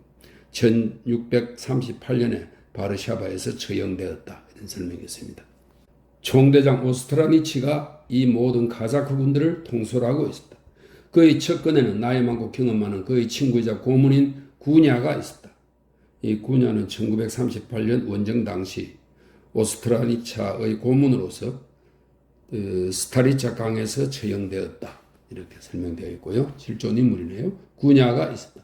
1638년에 바르샤바에서 처형되었다. 이런 설명이 있습니다. 총대장 오스트라니치가 이 모든 카자크 군들을 통솔하고 있었다. 그의 측근에는 나이 많고 경험 많은 그의 친구이자 고문인 구냐가 있었다. 이 구냐는 1938년 원정 당시 오스트라니차의 고문으로서 스타리차 강에서 처형되었다. 이렇게 설명되어 있고요. 실존 인물이네요. 구냐가 있었다.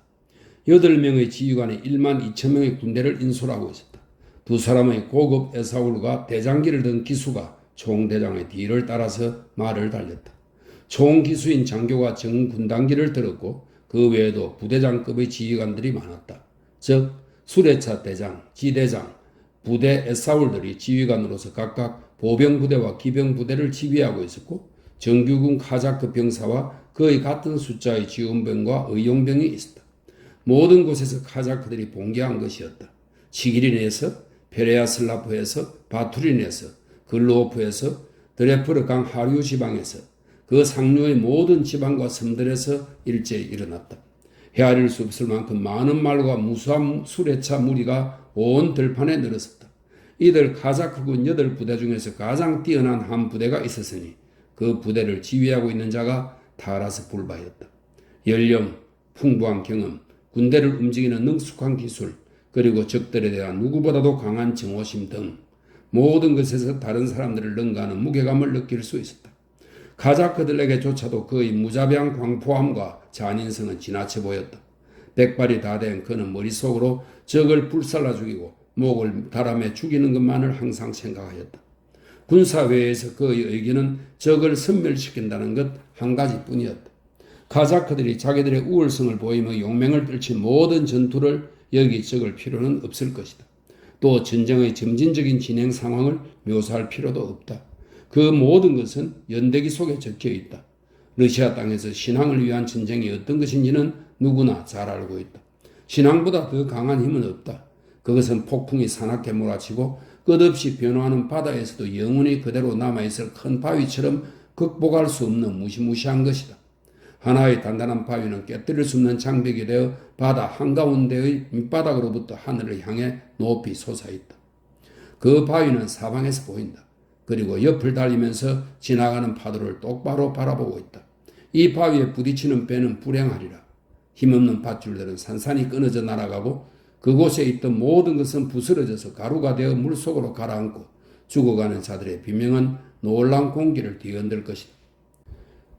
8명의 지휘관이 1만 2천 명의 군대를 인솔하고 있었다. 두 사람의 고급 에사울과 대장기를 든 기수가 총대장의 뒤를 따라서 말을 달렸다. 총기수인 장교가 정군단기를 들었고 그 외에도 부대장급의 지휘관들이 많았다. 즉 수레차 대장, 지대장, 부대 에사울들이 지휘관으로서 각각 보병부대와 기병부대를 지휘하고 있었고 정규군 카자크 병사와 거의 같은 숫자의 지원병과 의용병이 있었다. 모든 곳에서 카자크들이 봉기한 것이었다. 치기린에서, 페레아슬라프에서, 바투린에서, 글로오프에서, 드레프르 강 하류 지방에서, 그 상류의 모든 지방과 섬들에서 일제히 일어났다. 헤아릴 수 없을 만큼 많은 말과 무수한 수레차 무리가 온 들판에 늘었었다. 이들 카자크군 8부대 중에서 가장 뛰어난 한 부대가 있었으니 그 부대를 지휘하고 있는 자가 타라스 불바였다. 연령, 풍부한 경험, 군대를 움직이는 능숙한 기술, 그리고 적들에 대한 누구보다도 강한 정오심 등 모든 것에서 다른 사람들을 능가하는 무게감을 느낄 수 있었다. 카자크들에게조차도 그의 무자비한 광포함과 잔인성은 지나쳐 보였다. 백발이 다 된 그는 머릿속으로 적을 불살라 죽이고 목을 달아매 죽이는 것만을 항상 생각하였다. 군사회의에서 그의 의기는 적을 섬멸시킨다는 것 한 가지뿐이었다. 카자크들이 자기들의 우월성을 보이며 용맹을 떨친 모든 전투를 여기저길 필요는 없을 것이다. 또 전쟁의 점진적인 진행 상황을 묘사할 필요도 없다. 그 모든 것은 연대기 속에 적혀 있다. 러시아 땅에서 신앙을 위한 전쟁이 어떤 것인지는 누구나 잘 알고 있다. 신앙보다 더 강한 힘은 없다. 그것은 폭풍이 사납게 몰아치고 끝없이 변화하는 바다에서도 영원히 그대로 남아있을 큰 바위처럼 극복할 수 없는 무시무시한 것이다. 하나의 단단한 바위는 깨뜨릴 수 없는 장벽이 되어 바다 한가운데의 밑바닥으로부터 하늘을 향해 높이 솟아있다. 그 바위는 사방에서 보인다. 그리고 옆을 달리면서 지나가는 파도를 똑바로 바라보고 있다. 이 바위에 부딪히는 배는 불행하리라. 힘없는 밧줄들은 산산이 끊어져 날아가고 그곳에 있던 모든 것은 부스러져서 가루가 되어 물속으로 가라앉고 죽어가는 자들의 비명은 놀란 공기를 뒤흔들 것이다.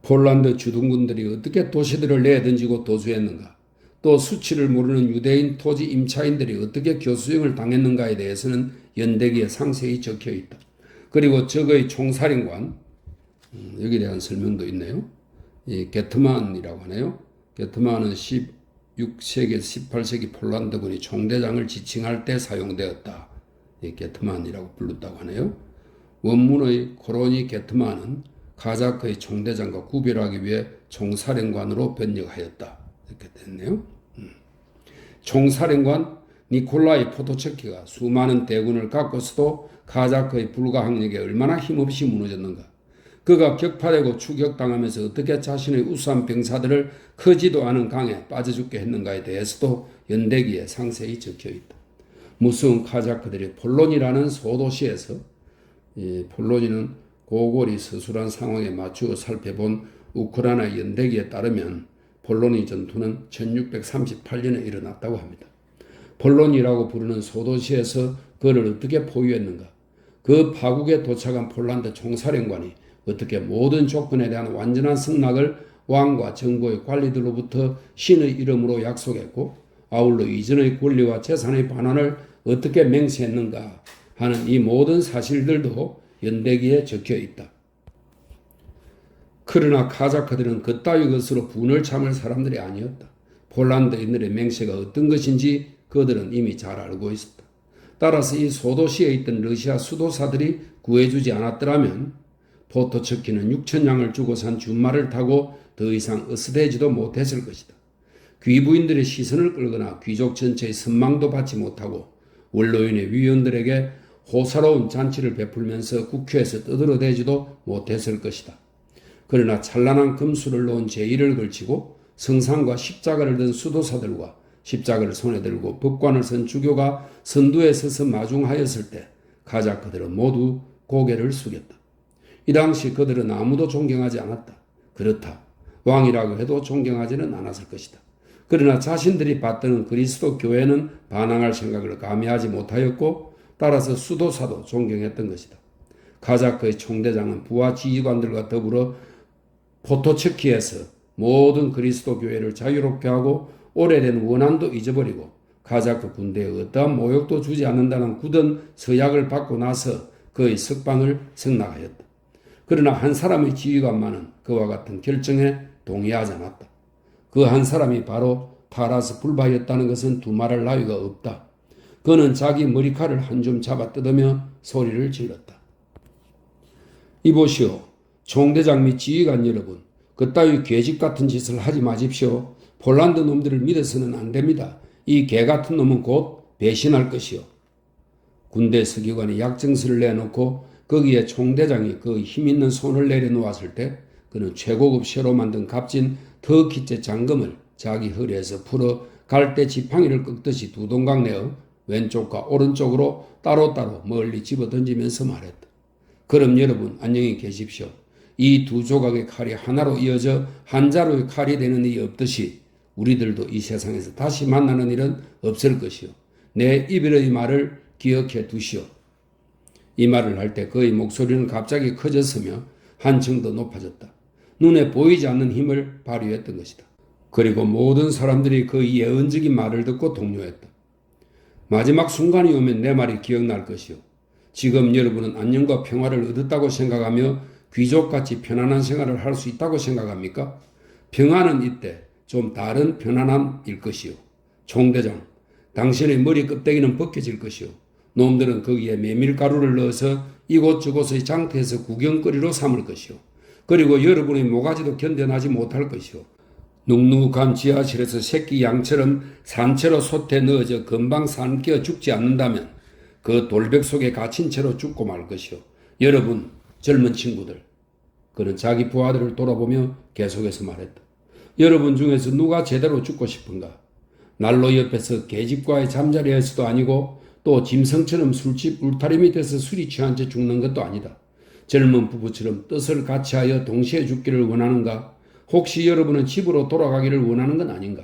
폴란드 주둔군들이 어떻게 도시들을 내던지고 도주했는가, 또 수치를 모르는 유대인 토지 임차인들이 어떻게 교수형을 당했는가에 대해서는 연대기에 상세히 적혀 있다. 그리고 적의 총사령관, 여기에 대한 설명도 있네요. 이 게트만이라고 하네요. 게트만은 16세기에서 18세기 폴란드군이 총대장을 지칭할 때 사용되었다. 이 게트만이라고 불렀다고 하네요. 원문의 코로니 게트만은 카자크의 총대장과 구별하기 위해 총사령관으로 번역하였다. 이렇게 됐네요. 총사령관 니콜라이 포토체키가 수많은 대군을 갖고서도 카자크의 불가항력에 얼마나 힘없이 무너졌는가. 그가 격파되고 추격당하면서 어떻게 자신의 우수한 병사들을 크지도 않은 강에 빠져 죽게 했는가에 대해서도 연대기에 상세히 적혀 있다. 무서운 카자크들이 폴론이라는 소도시에서, 폴론이는 고골이 서술한 상황에 맞추어 살펴본 우크라이나 연대기에 따르면 폴로니 전투는 1638년에 일어났다고 합니다. 폴론이라고 부르는 소도시에서 그를 어떻게 포위했는가? 그 파국에 도착한 폴란드 총사령관이 어떻게 모든 조건에 대한 완전한 승낙을 왕과 정부의 관리들로부터 신의 이름으로 약속했고 아울러 이전의 권리와 재산의 반환을 어떻게 맹세했는가 하는 이 모든 사실들도 연대기에 적혀 있다. 그러나 카자크들은 그따위 것으로 분을 참을 사람들이 아니었다. 폴란드인들의 맹세가 어떤 것인지 그들은 이미 잘 알고 있었다. 따라서 이 소도시에 있던 러시아 수도사들이 구해주지 않았더라면 포토츠키는 6,000냥을 주고 산 준말을 타고 더 이상 어스대지도 못했을 것이다. 귀부인들의 시선을 끌거나 귀족 전체의 선망도 받지 못하고 원로인의 위원들에게 호사로운 잔치를 베풀면서 국회에서 떠들어대지도 못했을 것이다. 그러나 찬란한 금수를 놓은 제의를 걸치고 성상과 십자가를 든 수도사들과 십자가를 손에 들고 법관을 쓴 주교가 선두에 서서 마중하였을 때 가자크들은 모두 고개를 숙였다. 이 당시 그들은 아무도 존경하지 않았다. 그렇다. 왕이라고 해도 존경하지는 않았을 것이다. 그러나 자신들이 받드는 그리스도 교회는 반항할 생각을 감히 하지 못하였고 따라서 수도사도 존경했던 것이다. 가자크의 총대장은 부하 지휘관들과 더불어 포토츠키에서 모든 그리스도 교회를 자유롭게 하고 오래된 원한도 잊어버리고 가자크 군대에 어떠한 모욕도 주지 않는다는 굳은 서약을 받고 나서 그의 석방을 승낙하였다. 그러나 한 사람의 지휘관만은 그와 같은 결정에 동의하지 않았다. 그 한 사람이 바로 타라스 불바였다는 것은 두말할 나위가 없다. 그는 자기 머리칼을 한 줌 잡아 뜯으며 소리를 질렀다. 이보시오. 총대장 및 지휘관 여러분. 그따위 괴집 같은 짓을 하지 마십시오. 폴란드 놈들을 믿어서는 안 됩니다. 이 개 같은 놈은 곧 배신할 것이요. 군대 서기관이 약정서를 내놓고 거기에 총대장이 그 힘있는 손을 내려놓았을 때 그는 최고급 쇠로 만든 값진 터키째 장검을 자기 허리에서 풀어 갈대 지팡이를 꺾듯이 두 동강 내어 왼쪽과 오른쪽으로 따로따로 멀리 집어 던지면서 말했다. 그럼 여러분 안녕히 계십시오. 이 두 조각의 칼이 하나로 이어져 한 자루의 칼이 되는 일이 없듯이 우리들도 이 세상에서 다시 만나는 일은 없을 것이요. 내 이별의 말을 기억해 두시오. 이 말을 할 때 그의 목소리는 갑자기 커졌으며 한층 더 높아졌다. 눈에 보이지 않는 힘을 발휘했던 것이다. 그리고 모든 사람들이 그의 예언적인 말을 듣고 동요했다. 마지막 순간이 오면 내 말이 기억날 것이요. 지금 여러분은 안녕과 평화를 얻었다고 생각하며 귀족같이 편안한 생활을 할 수 있다고 생각합니까? 평화는 이때 좀 다른 편안함일 것이요. 총대장, 당신의 머리 껍데기는 벗겨질 것이요. 놈들은 거기에 메밀가루를 넣어서 이곳저곳의 장터에서 구경거리로 삼을 것이요. 그리고 여러분의 모가지도 견뎌나지 못할 것이요. 눅눅한 지하실에서 새끼 양처럼 산채로 솥에 넣어져 금방 삼켜 죽지 않는다면 그 돌벽 속에 갇힌 채로 죽고 말 것이요. 여러분, 젊은 친구들. 그는 자기 부하들을 돌아보며 계속해서 말했다. 여러분 중에서 누가 제대로 죽고 싶은가? 난로 옆에서 계집과의 잠자리에서도 아니고 또 짐승처럼 술집 울타리 밑에서 술이 취한 채 죽는 것도 아니다. 젊은 부부처럼 뜻을 같이하여 동시에 죽기를 원하는가? 혹시 여러분은 집으로 돌아가기를 원하는 건 아닌가?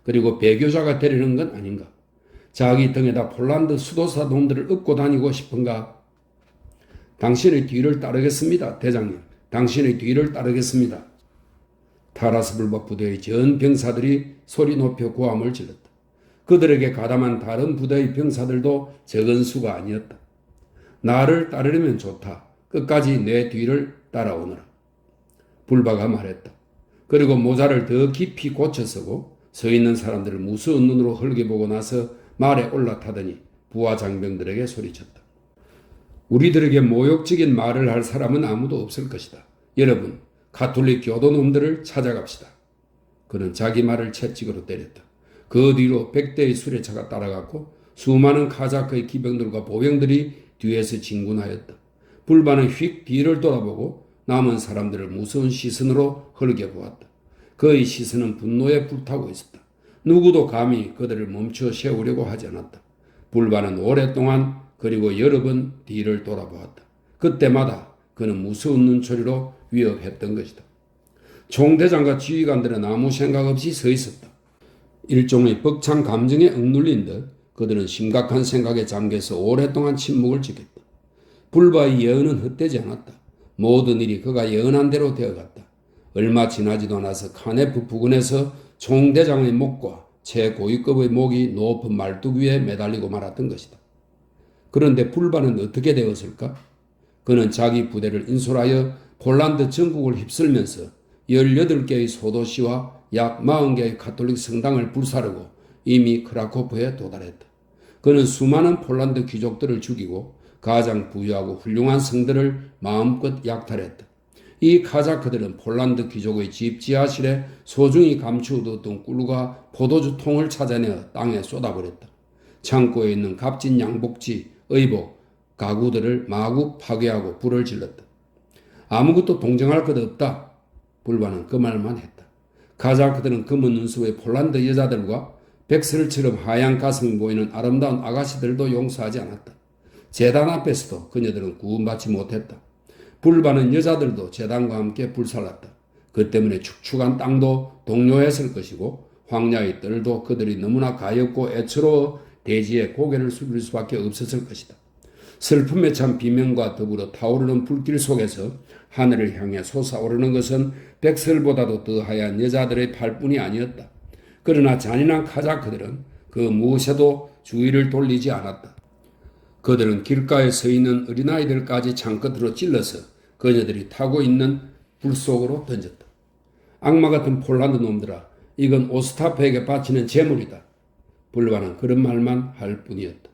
그리고 배교자가 되려는 건 아닌가? 자기 등에다 폴란드 수도사 놈들을 업고 다니고 싶은가? 당신의 뒤를 따르겠습니다, 대장님. 당신의 뒤를 따르겠습니다. 타라스 불박 부대의 전 병사들이 소리 높여 고함을 질렀다. 그들에게 가담한 다른 부대의 병사들도 적은 수가 아니었다. 나를 따르려면 좋다. 끝까지 내 뒤를 따라오너라. 불바가 말했다. 그리고 모자를 더 깊이 고쳐 쓰고 서 있는 사람들을 무서운 눈으로 흘겨보고 나서 말에 올라타더니 부하 장병들에게 소리쳤다. 우리들에게 모욕적인 말을 할 사람은 아무도 없을 것이다. 여러분, 가톨릭 교도놈들을 찾아갑시다. 그는 자기 말을 채찍으로 때렸다. 그 뒤로 100대의 수레차가 따라갔고 수많은 카자크의 기병들과 보병들이 뒤에서 진군하였다. 불바는 휙 뒤를 돌아보고 남은 사람들을 무서운 시선으로 흘겨보았다. 그의 시선은 분노에 불타고 있었다. 누구도 감히 그들을 멈춰 세우려고 하지 않았다. 불바는 오랫동안 그리고 여러 번 뒤를 돌아보았다. 그때마다 그는 무서운 눈초리로 위협했던 것이다. 총대장과 지휘관들은 아무 생각 없이 서 있었다. 일종의 벅찬 감정에 억눌린 듯 그들은 심각한 생각에 잠겨서 오랫동안 침묵을 지켰다. 불바의 예언은 헛되지 않았다. 모든 일이 그가 예언한 대로 되어갔다. 얼마 지나지도 않아서 카네프 부근에서 총대장의 목과 최고위급의 목이 높은 말뚝 위에 매달리고 말았던 것이다. 그런데 불바는 어떻게 되었을까? 그는 자기 부대를 인솔하여 폴란드 전국을 휩쓸면서 18개의 소도시와 약 40개의 가톨릭 성당을 불사르고 이미 크라코프에 도달했다. 그는 수많은 폴란드 귀족들을 죽이고 가장 부유하고 훌륭한 성들을 마음껏 약탈했다. 이 카자크들은 폴란드 귀족의 집 지하실에 소중히 감추어두었던 꿀과 포도주 통을 찾아내어 땅에 쏟아버렸다. 창고에 있는 값진 양복지, 의복, 가구들을 마구 파괴하고 불을 질렀다. 아무것도 동정할 것 없다. 불바는 그 말만 했다. 카자크들은 검은 눈썹의 폴란드 여자들과 백설처럼 하얀 가슴이 보이는 아름다운 아가씨들도 용서하지 않았다. 제단 앞에서도 그녀들은 구원받지 못했다. 불바는 여자들도 제단과 함께 불살랐다. 그 때문에 축축한 땅도 동요했을 것이고 황야의 뜰도 그들이 너무나 가엾고 애처로워 대지에 고개를 숙일 수밖에 없었을 것이다. 슬픔에 찬 비명과 더불어 타오르는 불길 속에서 하늘을 향해 솟아오르는 것은 백설보다도 더 하얀 여자들의 팔뿐이 아니었다. 그러나 잔인한 카자크들은 그 무엇에도 주의를 돌리지 않았다. 그들은 길가에 서 있는 어린아이들까지 창끝으로 찔러서 그녀들이 타고 있는 불 속으로 던졌다. 악마 같은 폴란드 놈들아, 이건 오스타프에게 바치는 재물이다. 불바는 그런 말만 할 뿐이었다.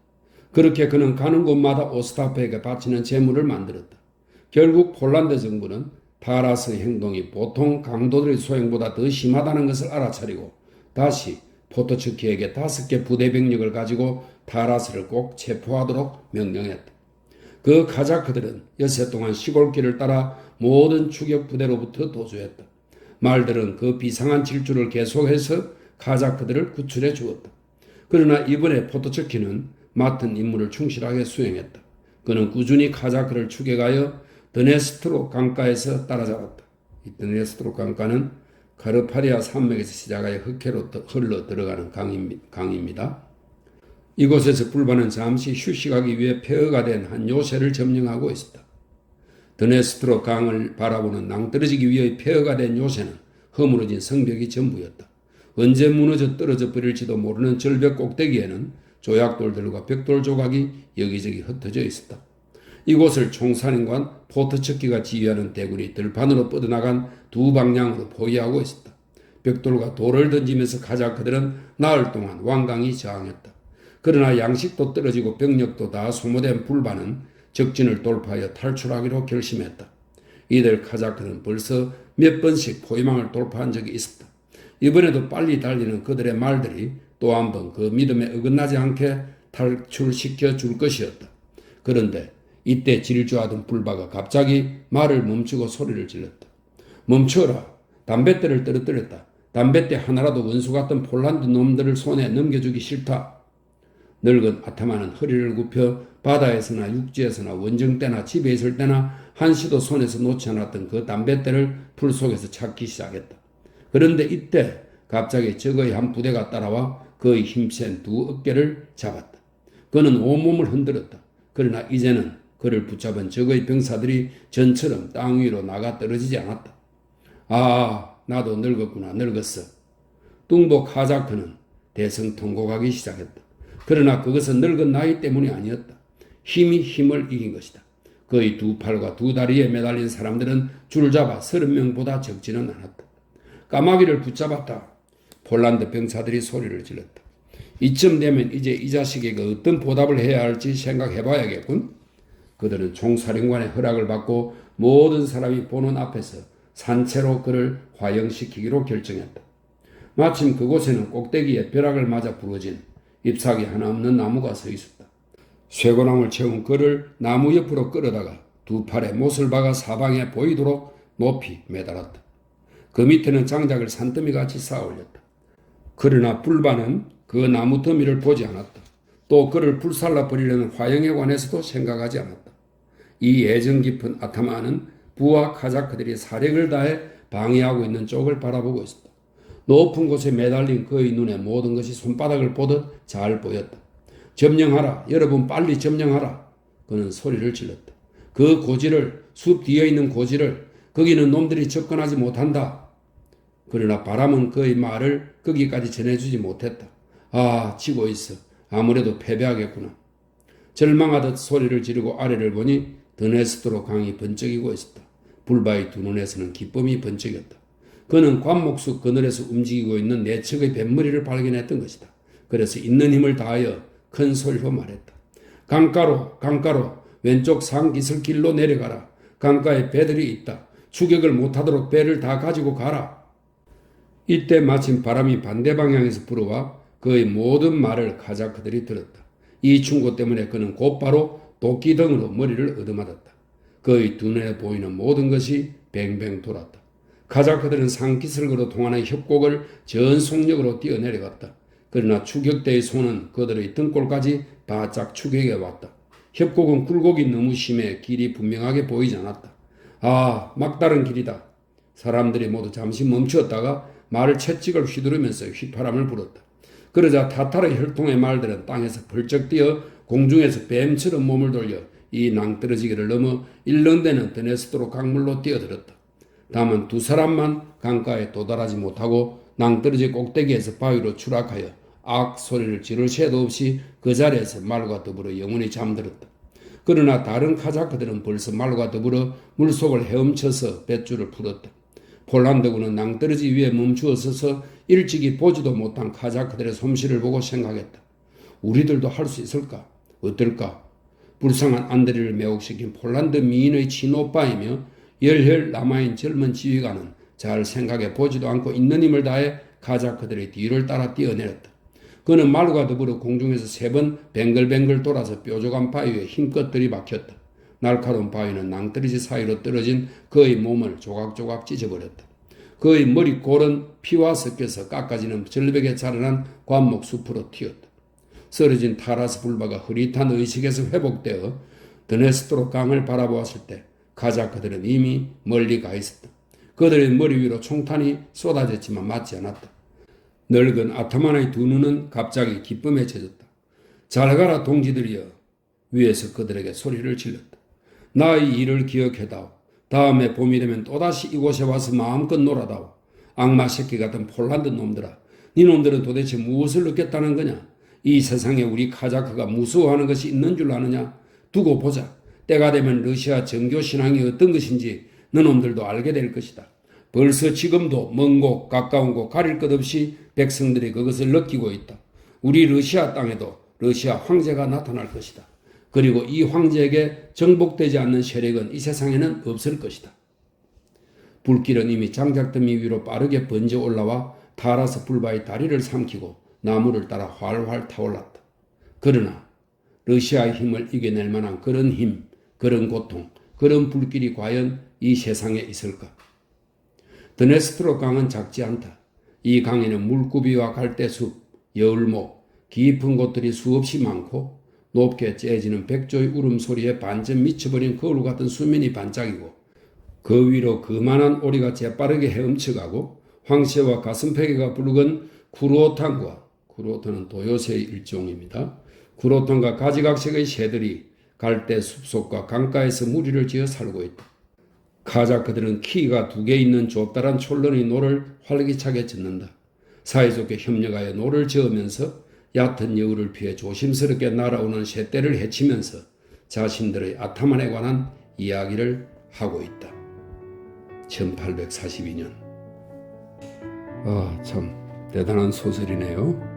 그렇게 그는 가는 곳마다 오스타프에게 바치는 재물을 만들었다. 결국 폴란드 정부는 타라스의 행동이 보통 강도들의 소행보다 더 심하다는 것을 알아차리고 다시 포토츠키에게 5개 부대 병력을 가지고 타라스를 꼭 체포하도록 명령했다. 그 카자크들은 엿새 동안 시골길을 따라 모든 추격 부대로부터 도주했다. 말들은 그 비상한 질주를 계속해서 카자크들을 구출해 주었다. 그러나 이번에 포토츠키는 맡은 임무를 충실하게 수행했다. 그는 꾸준히 카자크를 추격하여 드네스트로 강가에서 따라잡았다. 이 드네스트로 강가는 카르파리아 산맥에서 시작하여 흑해로 흘러 들어가는 강입니다. 이곳에서 불바는 잠시 휴식하기 위해 폐허가 된 한 요새를 점령하고 있었다. 드네스트로 강을 바라보는 낭떠러지기 위해 폐허가 된 요새는 허물어진 성벽이 전부였다. 언제 무너져 떨어져 버릴지도 모르는 절벽 꼭대기에는 조약돌들과 벽돌 조각이 여기저기 흩어져 있었다. 이곳을 총사령관 포트츠키가 지휘하는 대군이 들판으로 뻗어나간 두 방향으로 포위하고 있었다. 벽돌과 돌을 던지면서 카자크들은 나흘 동안 완강히 저항했다. 그러나 양식도 떨어지고 병력도 다 소모된 불바는 적진을 돌파하여 탈출하기로 결심했다. 이들 카자크는 벌써 몇 번씩 포위망을 돌파한 적이 있었다. 이번에도 빨리 달리는 그들의 말들이 또 한 번 그 믿음에 어긋나지 않게 탈출시켜 줄 것이었다. 그런데 이때 질주하던 불바가 갑자기 말을 멈추고 소리를 질렀다. 멈춰라. 담뱃대를 떨어뜨렸다. 담뱃대 하나라도 원수 같은 폴란드 놈들을 손에 넘겨주기 싫다. 늙은 아타마는 허리를 굽혀 바다에서나 육지에서나 원정 때나 집에 있을 때나 한시도 손에서 놓지 않았던 그 담뱃대를 풀 속에서 찾기 시작했다. 그런데 이때 갑자기 적의 한 부대가 따라와 그의 힘센 두 어깨를 잡았다. 그는 온몸을 흔들었다. 그러나 이제는 그를 붙잡은 적의 병사들이 전처럼 땅 위로 나가 떨어지지 않았다. 아, 나도 늙었구나, 늙었어. 뚱보 카자크는 대성통곡하기 시작했다. 그러나 그것은 늙은 나이 때문이 아니었다. 힘이 힘을 이긴 것이다. 그의 두 팔과 두 다리에 매달린 사람들은 줄잡아 30명보다 적지는 않았다. 까마귀를 붙잡았다. 폴란드 병사들이 소리를 질렀다. 이쯤 되면 이제 이 자식에게 어떤 보답을 해야 할지 생각해봐야겠군. 그들은 총사령관의 허락을 받고 모든 사람이 보는 앞에서 산채로 그를 화형시키기로 결정했다. 마침 그곳에는 꼭대기에 벼락을 맞아 부러진 잎사귀 하나 없는 나무가 서 있었다. 쇠고랑을 채운 그를 나무 옆으로 끌어다가 두 팔에 못을 박아 사방에 보이도록 높이 매달았다. 그 밑에는 장작을 산더미같이 쌓아 올렸다. 그러나 불바는 그 나무 더미를 보지 않았다. 또 그를 불살라 버리려는 화형에 관해서도 생각하지 않았다. 이 애정 깊은 아타마는 부하 카자크들이 사력을 다해 방해하고 있는 쪽을 바라보고 있었다. 높은 곳에 매달린 그의 눈에 모든 것이 손바닥을 보듯 잘 보였다. 점령하라. 여러분 빨리 점령하라. 그는 소리를 질렀다. 그 고지를, 숲 뒤에 있는 고지를, 거기는 놈들이 접근하지 못한다. 그러나 바람은 그의 말을 거기까지 전해주지 못했다. 아, 지고 있어. 아무래도 패배하겠구나. 절망하듯 소리를 지르고 아래를 보니 드네스트로 강이 번쩍이고 있었다. 불바의 두 눈에서는 기쁨이 번쩍였다. 그는 관목수 그늘에서 움직이고 있는 네 척의 뱃머리를 발견했던 것이다. 그래서 있는 힘을 다하여 큰 소리로 말했다. 강가로 강가로 왼쪽 산기슭길로 내려가라. 강가에 배들이 있다. 추격을 못하도록 배를 다 가지고 가라. 이때 마침 바람이 반대 방향에서 불어와 그의 모든 말을 카자크들이 들었다. 이 충고 때문에 그는 곧바로 도끼등으로 머리를 얻어맞았다. 그의 두 눈에 보이는 모든 것이 뱅뱅 돌았다. 카자크들은 산기슭으로 통하는 협곡을 전 속력으로 뛰어내려갔다. 그러나 추격대의 손은 그들의 등골까지 바짝 추격해 왔다. 협곡은 굴곡이 너무 심해 길이 분명하게 보이지 않았다. 아, 막다른 길이다. 사람들이 모두 잠시 멈추었다가 말을 채찍을 휘두르면서 휘파람을 불었다. 그러자 타타르 혈통의 말들은 땅에서 벌쩍 뛰어 공중에서 뱀처럼 몸을 돌려 이 낭떠러지기를 넘어 일렁대는 드네스토로 강물로 뛰어들었다. 다만 두 사람만 강가에 도달하지 못하고 낭떠러지 꼭대기에서 바위로 추락하여 악 소리를 지를 새도 없이 그 자리에서 말과 더불어 영원히 잠들었다. 그러나 다른 카자크들은 벌써 말과 더불어 물속을 헤엄쳐서 뱃줄을 풀었다. 폴란드군은 낭떠러지 위에 멈추어 서서 일찍이 보지도 못한 카자크들의 솜씨를 보고 생각했다. 우리들도 할 수 있을까? 어떨까? 불쌍한 안드레를 매혹시킨 폴란드 미인의 친오빠이며 열혈 남아인 젊은 지휘관은 잘 생각해 보지도 않고 있는 힘을 다해 카자크들의 뒤를 따라 뛰어내렸다. 그는 말과 더불어 공중에서 3번 뱅글뱅글 돌아서 뾰족한 바위에 힘껏 들이박혔다. 날카로운 바위는 낭떠러지 사이로 떨어진 그의 몸을 조각조각 찢어버렸다. 그의 머리골은 피와 섞여서 깎아지는 절벽에 자라난 관목 숲으로 튀었다. 쓰러진 타라스 불바가 흐릿한 의식에서 회복되어 드네스토로 강을 바라보았을 때 카자크들은 이미 멀리 가 있었다. 그들의 머리 위로 총탄이 쏟아졌지만 맞지 않았다. 늙은 아타만의 두 눈은 갑자기 기쁨에 젖었다. 잘 가라 동지들이여. 위에서 그들에게 소리를 질렀다. 나의 일을 기억해다오. 다음에 봄이 되면 또다시 이곳에 와서 마음껏 놀아다오. 악마 새끼 같은 폴란드 놈들아. 니놈들은 도대체 무엇을 느꼈다는 거냐? 이 세상에 우리 카자크가 무서워하는 것이 있는 줄 아느냐? 두고 보자. 때가 되면 러시아 정교신앙이 어떤 것인지 너놈들도 알게 될 것이다. 벌써 지금도 먼 곳 가까운 곳 가릴 것 없이 백성들이 그것을 느끼고 있다. 우리 러시아 땅에도 러시아 황제가 나타날 것이다. 그리고 이 황제에게 정복되지 않는 세력은 이 세상에는 없을 것이다. 불길은 이미 장작더미 위로 빠르게 번져 올라와 타라스 불바의 다리를 삼키고 나무를 따라 활활 타올랐다. 그러나 러시아의 힘을 이겨낼 만한 그런 힘, 그런 고통, 그런 불길이 과연 이 세상에 있을까? 드네스트로 강은 작지 않다. 이 강에는 물구비와 갈대숲, 여울목, 깊은 곳들이 수없이 많고 높게 째지는 백조의 울음소리에 반쯤 미쳐버린 거울 같은 수면이 반짝이고 그 위로 그만한 오리가 재빠르게 헤엄쳐가고 황새와 가슴페개가 부르건 쿠르오탄과 쿠르오탄은 도요새의 일종입니다. 쿠르오탄과 가지각색의 새들이 갈대 숲속과 강가에서 무리를 지어 살고 있다. 카자크들은 키가 2개 있는 좁다란 촐런의 노를 활기차게 젓는다. 사이좋게 협력하여 노를 저으면서 얕은 여울을 피해 조심스럽게 날아오는 새떼를 해치면서 자신들의 아타만에 관한 이야기를 하고 있다. 1842년. 참 대단한 소설이네요.